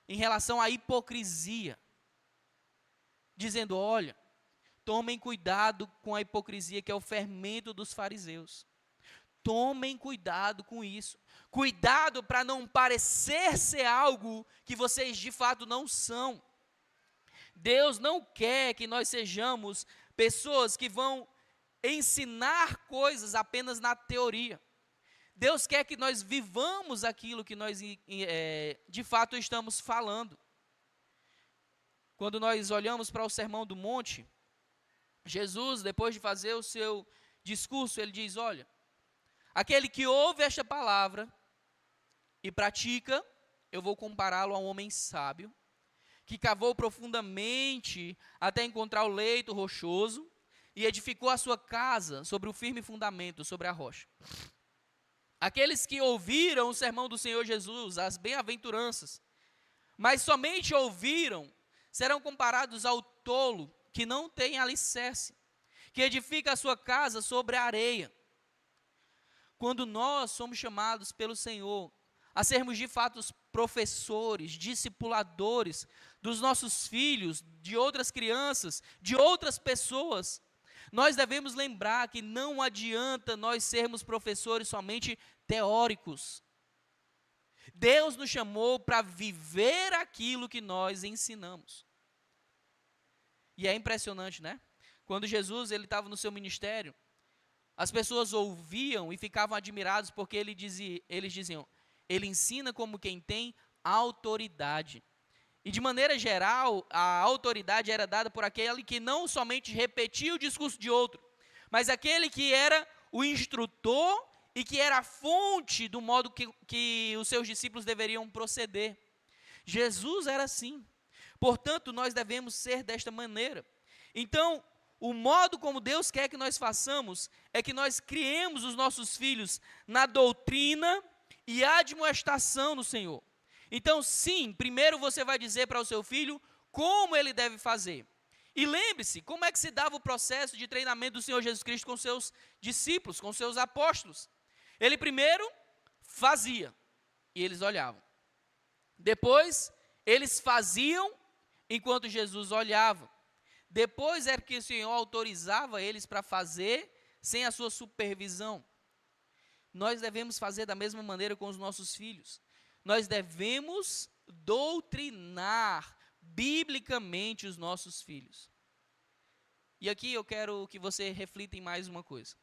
em relação à hipocrisia, dizendo: olha, tomem cuidado com a hipocrisia, que é o fermento dos fariseus. Tomem cuidado com isso. Cuidado para não parecer ser algo que vocês de fato não são. Deus não quer que nós sejamos pessoas que vão ensinar coisas apenas na teoria. Deus quer que nós vivamos aquilo que nós de fato estamos falando. Quando nós olhamos para o Sermão do Monte, Jesus, depois de fazer o seu discurso, ele diz: olha, aquele que ouve esta palavra e pratica, eu vou compará-lo a um homem sábio, que cavou profundamente até encontrar o leito rochoso e edificou a sua casa sobre o firme fundamento, sobre a rocha. Aqueles que ouviram o sermão do Senhor Jesus, as bem-aventuranças, mas somente ouviram, serão comparados ao tolo que não tem alicerce, que edifica a sua casa sobre a areia. Quando nós somos chamados pelo Senhor a sermos de fato os professores, discipuladores dos nossos filhos, de outras crianças, de outras pessoas, nós devemos lembrar que não adianta nós sermos professores somente teóricos. Deus nos chamou para viver aquilo que nós ensinamos. E é impressionante, né? Quando Jesus estava no seu ministério, as pessoas ouviam e ficavam admirados porque eles diziam: ele ensina como quem tem autoridade. E de maneira geral, a autoridade era dada por aquele que não somente repetia o discurso de outro, mas aquele que era o instrutor e que era a fonte do modo que os seus discípulos deveriam proceder. Jesus era assim. Portanto, nós devemos ser desta maneira. Então, o modo como Deus quer que nós façamos é que nós criemos os nossos filhos na doutrina e admoestação no Senhor. Então, sim, primeiro você vai dizer para o seu filho como ele deve fazer. E lembre-se, como é que se dava o processo de treinamento do Senhor Jesus Cristo com seus discípulos, com seus apóstolos? Ele primeiro fazia, e eles olhavam. Depois, eles faziam, enquanto Jesus olhava. Depois era que o Senhor autorizava eles para fazer, sem a sua supervisão. Nós devemos fazer da mesma maneira com os nossos filhos. Nós devemos doutrinar biblicamente os nossos filhos. E aqui eu quero que você reflita em mais uma coisa.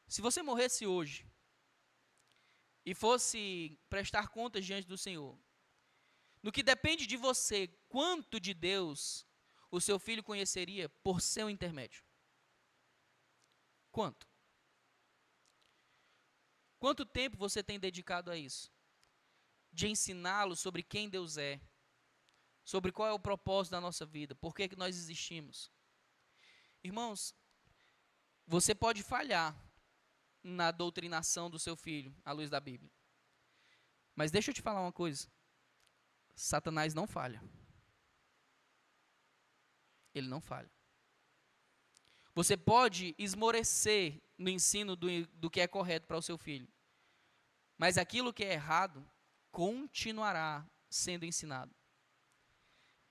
Se você morresse hoje e fosse prestar contas diante do Senhor, no que depende de você, quanto de Deus o seu filho conheceria por seu intermédio? Quanto? Quanto tempo você tem dedicado a isso? De ensiná-lo sobre quem Deus é, sobre qual é o propósito da nossa vida, por que nós existimos. Irmãos, você pode falhar na doutrinação do seu filho, à luz da Bíblia. Mas deixa eu te falar uma coisa. Satanás não falha. Ele não falha. Você pode esmorecer no ensino do que é correto para o seu filho. Mas aquilo que é errado continuará sendo ensinado.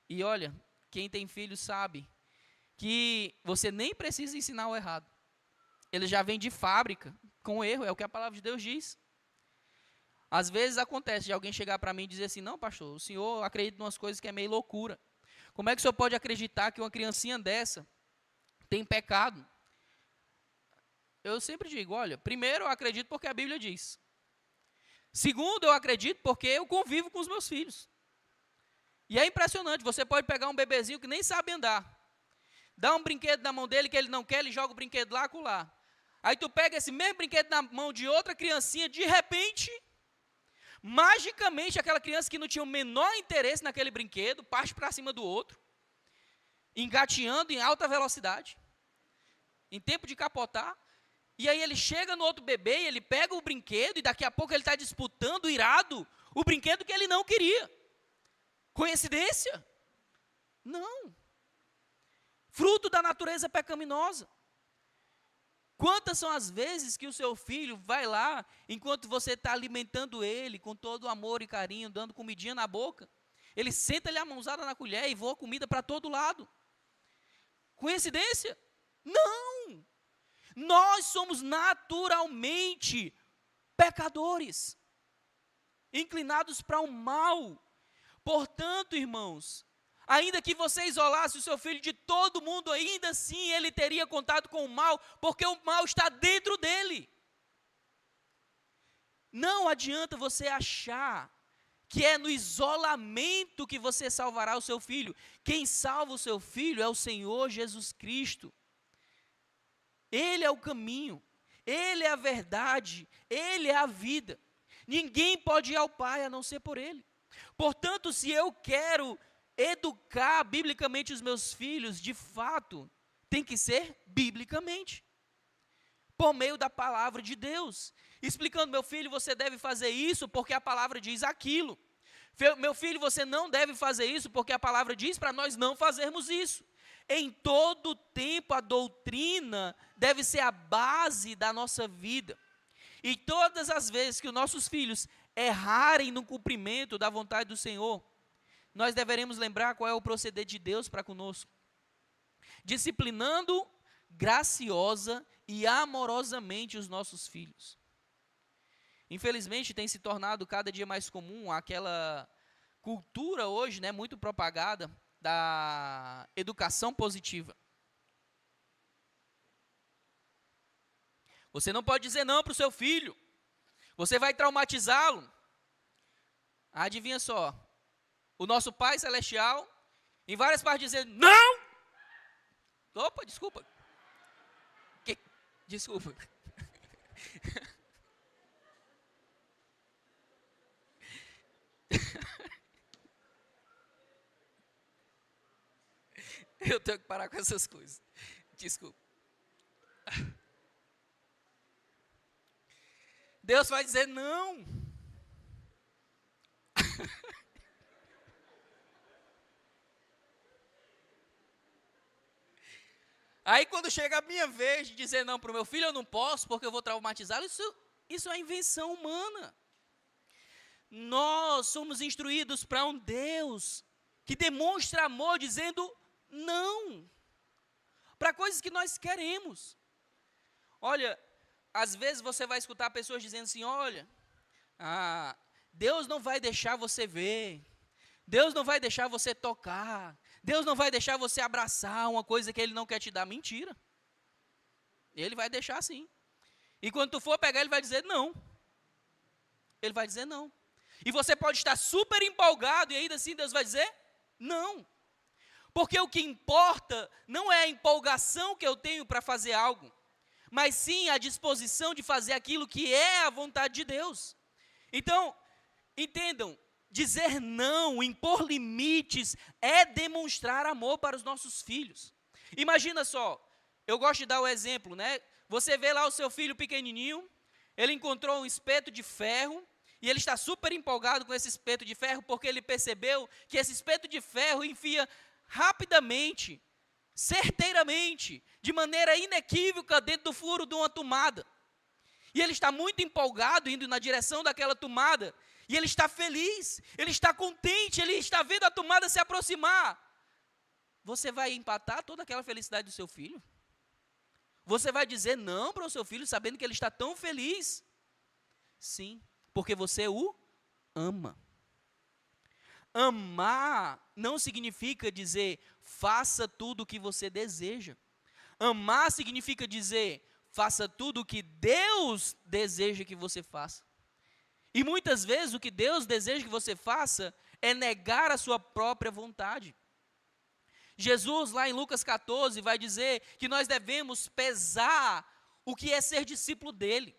E olha, quem tem filho sabe que você nem precisa ensinar o errado. Ele já vem de fábrica com erro, é o que a palavra de Deus diz. Às vezes acontece de alguém chegar para mim e dizer assim: não, pastor, o senhor acredita em umas coisas que é meio loucura. Como é que o senhor pode acreditar que uma criancinha dessa tem pecado? Eu sempre digo, olha, primeiro eu acredito porque a Bíblia diz. Segundo, eu acredito porque eu convivo com os meus filhos. E é impressionante, você pode pegar um bebezinho que nem sabe andar, dá um brinquedo na mão dele que ele não quer, ele joga o brinquedo lá, acolá. Aí tu pega esse mesmo brinquedo na mão de outra criancinha, de repente, magicamente, aquela criança que não tinha o menor interesse naquele brinquedo, parte para cima do outro, engateando em alta velocidade, em tempo de capotar, e aí ele chega no outro bebê, e ele pega o brinquedo, e daqui a pouco ele está disputando, irado, o brinquedo que ele não queria. Coincidência? Não. Fruto da natureza pecaminosa. Quantas são as vezes que o seu filho vai lá, enquanto você está alimentando ele com todo o amor e carinho, dando comidinha na boca, ele senta-lhe a mãozada na colher e voa comida para todo lado. Coincidência? Não! Nós somos naturalmente pecadores, inclinados para o mal. Portanto, irmãos, ainda que você isolasse o seu filho de todo mundo, ainda assim ele teria contato com o mal, porque o mal está dentro dele. Não adianta você achar que é no isolamento que você salvará o seu filho. Quem salva o seu filho é o Senhor Jesus Cristo. Ele é o caminho, Ele é a verdade, Ele é a vida. Ninguém pode ir ao Pai a não ser por Ele. Portanto, se eu quero educar biblicamente os meus filhos, de fato, tem que ser biblicamente, por meio da palavra de Deus, explicando: meu filho, você deve fazer isso porque a palavra diz aquilo. Meu filho, você não deve fazer isso porque a palavra diz para nós não fazermos isso. Em todo tempo a doutrina deve ser a base da nossa vida. E todas as vezes que os nossos filhos errarem no cumprimento da vontade do Senhor, nós deveremos lembrar qual é o proceder de Deus para conosco. Disciplinando graciosa e amorosamente os nossos filhos. Infelizmente tem se tornado cada dia mais comum aquela cultura hoje, né, muito propagada, da educação positiva. Você não pode dizer não para o seu filho, você vai traumatizá-lo. Adivinha só, o nosso Pai Celestial, em várias partes dizendo, não! Opa, desculpa. Desculpa. Eu tenho que parar com essas coisas. Desculpa. Deus vai dizer não. Aí quando chega a minha vez de dizer não para o meu filho, eu não posso porque eu vou traumatizá-lo, isso é invenção humana. Nós somos instruídos para um Deus que demonstra amor dizendo não para coisas que nós queremos. Olha, às vezes você vai escutar pessoas dizendo assim, olha, Deus não vai deixar você ver, Deus não vai deixar você tocar, Deus não vai deixar você abraçar uma coisa que Ele não quer te dar. Mentira. Ele vai deixar sim. E quando tu for pegar, Ele vai dizer não. Ele vai dizer não. E você pode estar super empolgado e ainda assim Deus vai dizer não. Porque o que importa não é a empolgação que eu tenho para fazer algo, mas sim a disposição de fazer aquilo que é a vontade de Deus. Então, entendam, dizer não, impor limites, é demonstrar amor para os nossos filhos. Imagina só, eu gosto de dar o exemplo, né? Você vê lá o seu filho pequenininho, ele encontrou um espeto de ferro, e ele está super empolgado com esse espeto de ferro, porque ele percebeu que esse espeto de ferro enfia rapidamente, certeiramente, de maneira inequívoca dentro do furo de uma tomada. E ele está muito empolgado, indo na direção daquela tomada, e ele está feliz, ele está contente, ele está vendo a tomada se aproximar. Você vai empatar toda aquela felicidade do seu filho? Você vai dizer não para o seu filho, sabendo que ele está tão feliz? Sim, porque você o ama. Amar não significa dizer, faça tudo o que você deseja. Amar significa dizer, faça tudo o que Deus deseja que você faça. E muitas vezes o que Deus deseja que você faça é negar a sua própria vontade. Jesus, lá em Lucas 14, vai dizer que nós devemos pesar o que é ser discípulo dele.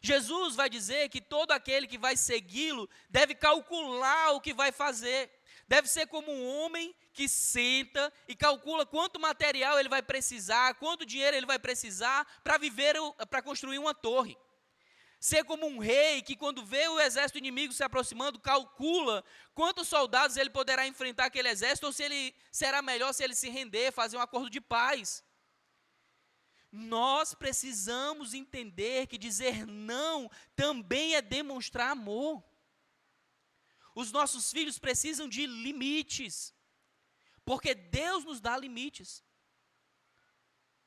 Jesus vai dizer que todo aquele que vai segui-lo deve calcular o que vai fazer. Deve ser como um homem que senta e calcula quanto material ele vai precisar, quanto dinheiro ele vai precisar para construir uma torre. Ser como um rei que, quando vê o exército inimigo se aproximando, calcula quantos soldados ele poderá enfrentar aquele exército, ou se ele será melhor se ele se render, fazer um acordo de paz. Nós precisamos entender que dizer não também é demonstrar amor. Os nossos filhos precisam de limites, porque Deus nos dá limites.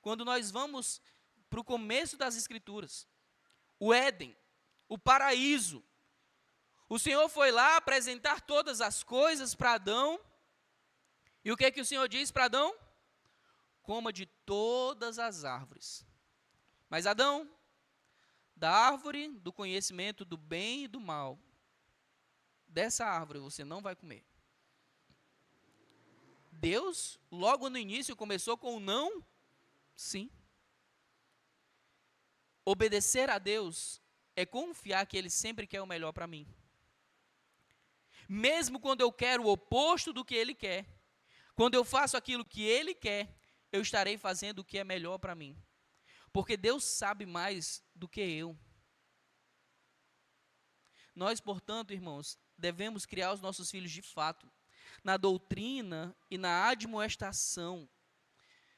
Quando nós vamos para o começo das Escrituras, o Éden, o paraíso, o Senhor foi lá apresentar todas as coisas para Adão, e o que o Senhor diz para Adão? Coma de todas as árvores. Mas Adão, da árvore do conhecimento do bem e do mal, dessa árvore você não vai comer. Deus, logo no início, começou com um não, sim. Obedecer a Deus é confiar que Ele sempre quer o melhor para mim. Mesmo quando eu quero o oposto do que Ele quer, quando eu faço aquilo que Ele quer, eu estarei fazendo o que é melhor para mim. Porque Deus sabe mais do que eu. Nós, portanto, irmãos, devemos criar os nossos filhos de fato, na doutrina e na admoestação.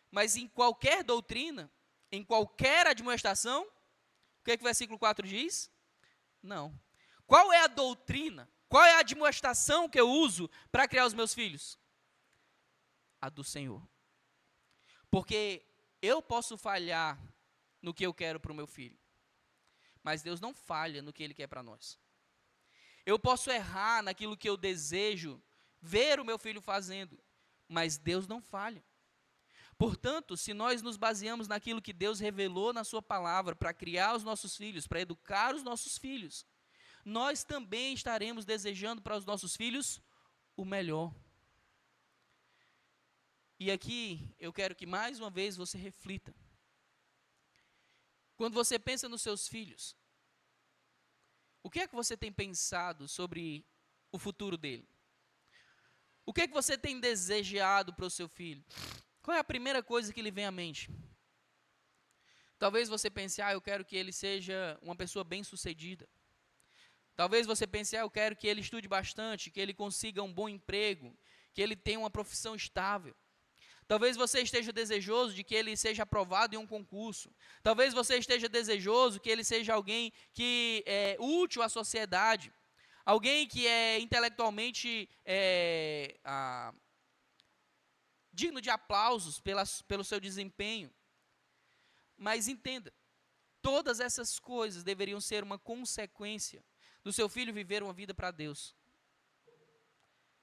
Mas em qualquer doutrina, em qualquer admoestação, o que o versículo 4 diz? Não. Qual é a doutrina? Qual é a admoestação que eu uso para criar os meus filhos? A do Senhor. Porque eu posso falhar no que eu quero para o meu filho, mas Deus não falha no que Ele quer para nós. Eu posso errar naquilo que eu desejo ver o meu filho fazendo, mas Deus não falha. Portanto, se nós nos baseamos naquilo que Deus revelou na sua palavra para criar os nossos filhos, para educar os nossos filhos, nós também estaremos desejando para os nossos filhos o melhor. E aqui eu quero que mais uma vez você reflita. Quando você pensa nos seus filhos, o que é que você tem pensado sobre o futuro dele? O que é que você tem desejado para o seu filho? Qual é a primeira coisa que lhe vem à mente? Talvez você pense, eu quero que ele seja uma pessoa bem-sucedida. Talvez você pense, eu quero que ele estude bastante, que ele consiga um bom emprego, que ele tenha uma profissão estável. Talvez você esteja desejoso de que ele seja aprovado em um concurso. Talvez você esteja desejoso que ele seja alguém que é útil à sociedade. Alguém que é intelectualmente digno de aplausos pelo seu desempenho. Mas entenda, todas essas coisas deveriam ser uma consequência do seu filho viver uma vida para Deus.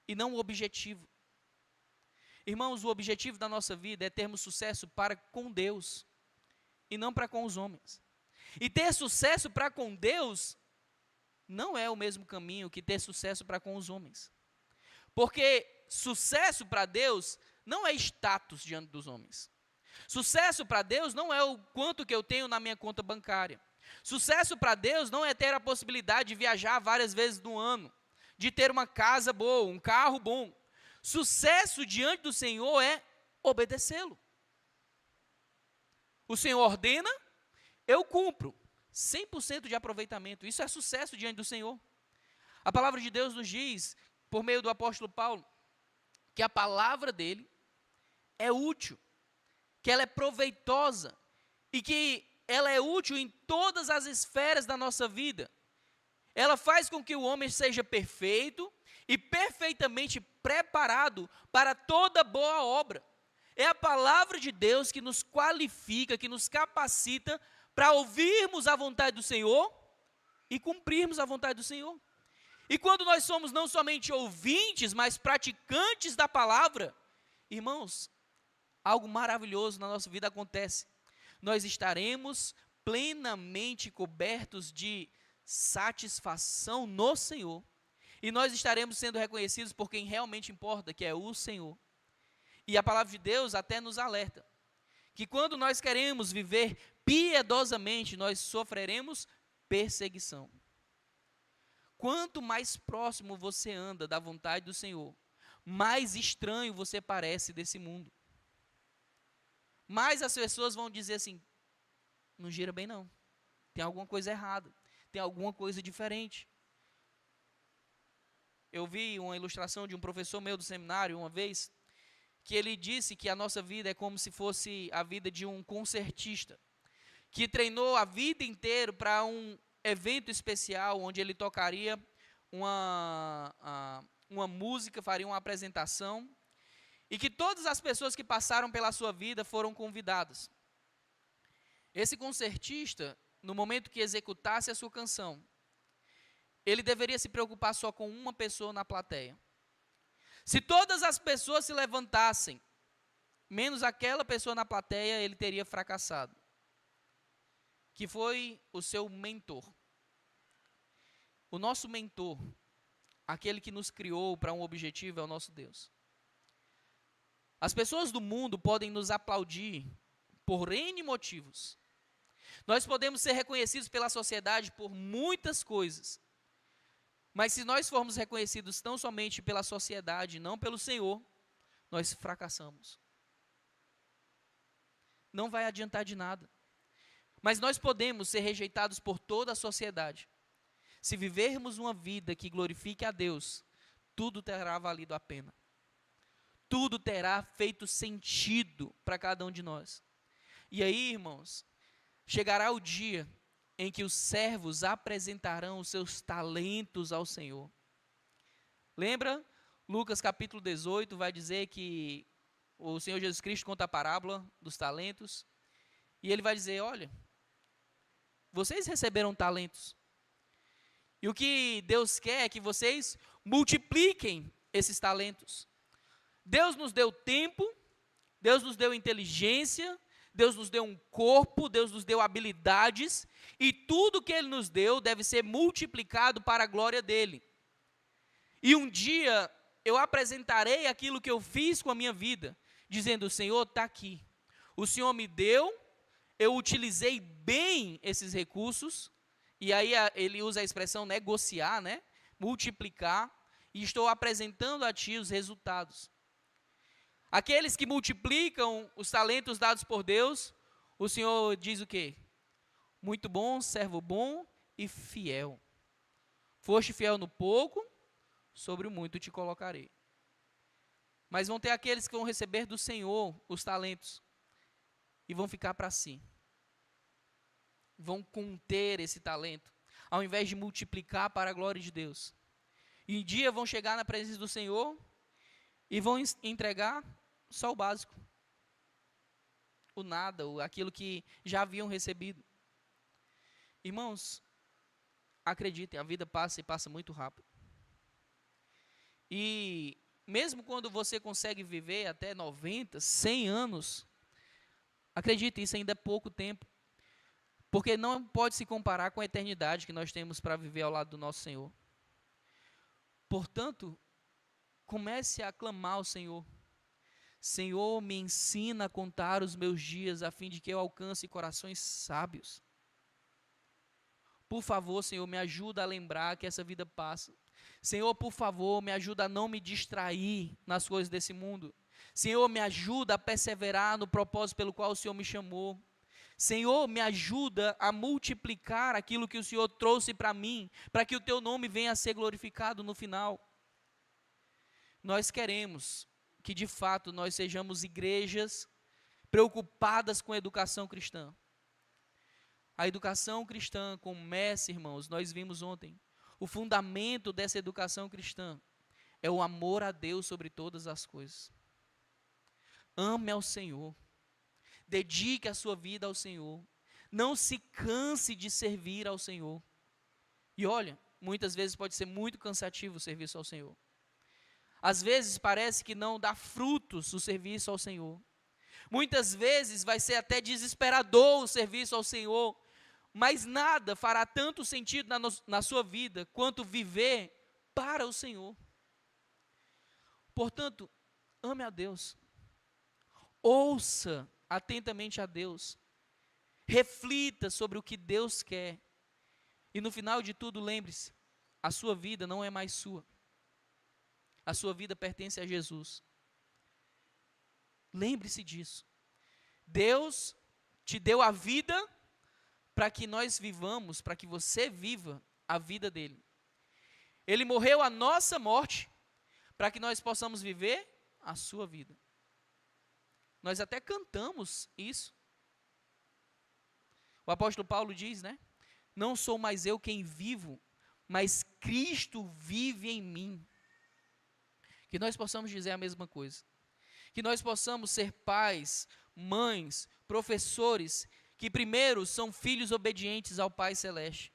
E não o objetivo. Irmãos, o objetivo da nossa vida é termos sucesso para com Deus e não para com os homens. E ter sucesso para com Deus não é o mesmo caminho que ter sucesso para com os homens. Porque sucesso para Deus não é status diante dos homens. Sucesso para Deus não é o quanto que eu tenho na minha conta bancária. Sucesso para Deus não é ter a possibilidade de viajar várias vezes no ano, de ter uma casa boa, um carro bom. Sucesso diante do Senhor é obedecê-lo. O Senhor ordena, eu cumpro. 100% de aproveitamento. Isso é sucesso diante do Senhor. A palavra de Deus nos diz, por meio do apóstolo Paulo, que a palavra dele é útil, que ela é proveitosa e que ela é útil em todas as esferas da nossa vida. Ela faz com que o homem seja perfeito e perfeitamente preparado para toda boa obra. É a palavra de Deus que nos qualifica, que nos capacita para ouvirmos a vontade do Senhor e cumprirmos a vontade do Senhor. E quando nós somos não somente ouvintes, mas praticantes da palavra, irmãos, algo maravilhoso na nossa vida acontece. Nós estaremos plenamente cobertos de satisfação no Senhor. E nós estaremos sendo reconhecidos por quem realmente importa, que é o Senhor. E a palavra de Deus até nos alerta, que quando nós queremos viver piedosamente, nós sofreremos perseguição. Quanto mais próximo você anda da vontade do Senhor, mais estranho você parece desse mundo. Mais as pessoas vão dizer assim, não gira bem não, tem alguma coisa errada, tem alguma coisa diferente. Eu vi uma ilustração de um professor meu do seminário uma vez, que ele disse que a nossa vida é como se fosse a vida de um concertista, que treinou a vida inteira para um evento especial, onde ele tocaria uma música, faria uma apresentação, e que todas as pessoas que passaram pela sua vida foram convidadas. Esse concertista, no momento que executasse a sua canção, ele deveria se preocupar só com uma pessoa na plateia. Se todas as pessoas se levantassem, menos aquela pessoa na plateia, ele teria fracassado. Que foi o seu mentor. O nosso mentor, aquele que nos criou para um objetivo, é o nosso Deus. As pessoas do mundo podem nos aplaudir por N motivos. Nós podemos ser reconhecidos pela sociedade por muitas coisas. Mas se nós formos reconhecidos tão somente pela sociedade, não pelo Senhor, nós fracassamos. Não vai adiantar de nada. Mas nós podemos ser rejeitados por toda a sociedade. Se vivermos uma vida que glorifique a Deus, tudo terá valido a pena. Tudo terá feito sentido para cada um de nós. E aí, irmãos, chegará o dia em que os servos apresentarão os seus talentos ao Senhor. Lembra? Lucas capítulo 18 vai dizer que o Senhor Jesus Cristo conta a parábola dos talentos. E ele vai dizer, olha, vocês receberam talentos. E o que Deus quer é que vocês multipliquem esses talentos. Deus nos deu tempo, Deus nos deu inteligência, Deus nos deu um corpo, Deus nos deu habilidades, e tudo que Ele nos deu deve ser multiplicado para a glória dEle. E um dia eu apresentarei aquilo que eu fiz com a minha vida, dizendo, Senhor, está aqui. O Senhor me deu, eu utilizei bem esses recursos, e aí ele usa a expressão negociar, né? Multiplicar, e estou apresentando a ti os resultados. Aqueles que multiplicam os talentos dados por Deus, o Senhor diz o quê? Muito bom, servo bom e fiel. Foste fiel no pouco, sobre o muito te colocarei. Mas vão ter aqueles que vão receber do Senhor os talentos e vão ficar para si. Vão conter esse talento, ao invés de multiplicar para a glória de Deus. E um dia vão chegar na presença do Senhor e vão entregar só o básico. O nada, aquilo que já haviam recebido. Irmãos, acreditem, a vida passa e passa muito rápido. E mesmo quando você consegue viver até 90, 100 anos, acredite, isso ainda é pouco tempo. Porque não pode se comparar com a eternidade que nós temos para viver ao lado do nosso Senhor. Portanto, comece a clamar ao Senhor. Senhor, me ensina a contar os meus dias, a fim de que eu alcance corações sábios. Por favor, Senhor, me ajuda a lembrar que essa vida passa. Senhor, por favor, me ajuda a não me distrair nas coisas desse mundo. Senhor, me ajuda a perseverar no propósito pelo qual o Senhor me chamou. Senhor, me ajuda a multiplicar aquilo que o Senhor trouxe para mim, para que o teu nome venha a ser glorificado no final. Nós queremos que de fato nós sejamos igrejas preocupadas com a educação cristã. A educação cristã começa, irmãos, nós vimos ontem, o fundamento dessa educação cristã é o amor a Deus sobre todas as coisas. Ame ao Senhor. Dedique a sua vida ao Senhor. Não se canse de servir ao Senhor. E olha, muitas vezes pode ser muito cansativo o serviço ao Senhor. Às vezes parece que não dá frutos o serviço ao Senhor. Muitas vezes vai ser até desesperador o serviço ao Senhor. Mas nada fará tanto sentido na sua vida quanto viver para o Senhor. Portanto, ame a Deus. Ouça atentamente a Deus, reflita sobre o que Deus quer, e no final de tudo lembre-se, a sua vida não é mais sua, a sua vida pertence a Jesus. Lembre-se disso. Deus te deu a vida para que nós vivamos, para que você viva a vida dele. Ele morreu a nossa morte para que nós possamos viver a sua vida. Nós até cantamos isso. O apóstolo Paulo diz, né? Não sou mais eu quem vivo, mas Cristo vive em mim. Que nós possamos dizer a mesma coisa. Que nós possamos ser pais, mães, professores, que primeiro são filhos obedientes ao Pai Celeste.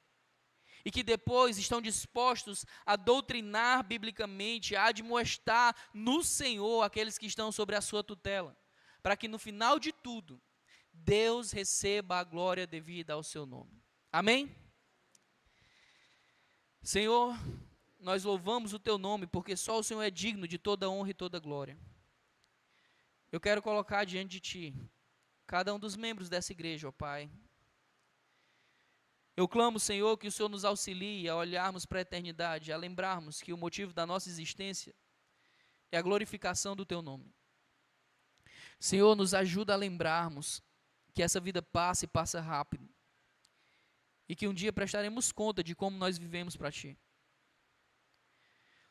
E que depois estão dispostos a doutrinar biblicamente, a admoestar no Senhor aqueles que estão sobre a sua tutela. Para que no final de tudo, Deus receba a glória devida ao seu nome. Amém? Senhor, nós louvamos o teu nome, porque só o Senhor é digno de toda honra e toda glória. Eu quero colocar diante de ti, cada um dos membros dessa igreja, ó Pai. Eu clamo, Senhor, que o Senhor nos auxilie a olharmos para a eternidade, a lembrarmos que o motivo da nossa existência é a glorificação do teu nome. Senhor, nos ajuda a lembrarmos que essa vida passa e passa rápido. E que um dia prestaremos conta de como nós vivemos para Ti.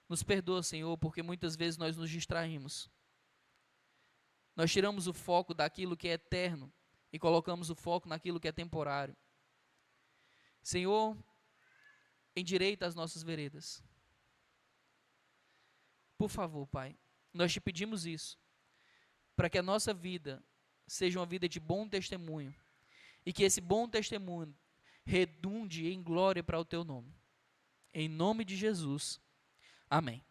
Nos perdoa, Senhor, porque muitas vezes nós nos distraímos. Nós tiramos o foco daquilo que é eterno e colocamos o foco naquilo que é temporário. Senhor, endireita as nossas veredas. Por favor, Pai, nós te pedimos isso, para que a nossa vida seja uma vida de bom testemunho, e que esse bom testemunho redunde em glória para o teu nome. Em nome de Jesus. Amém.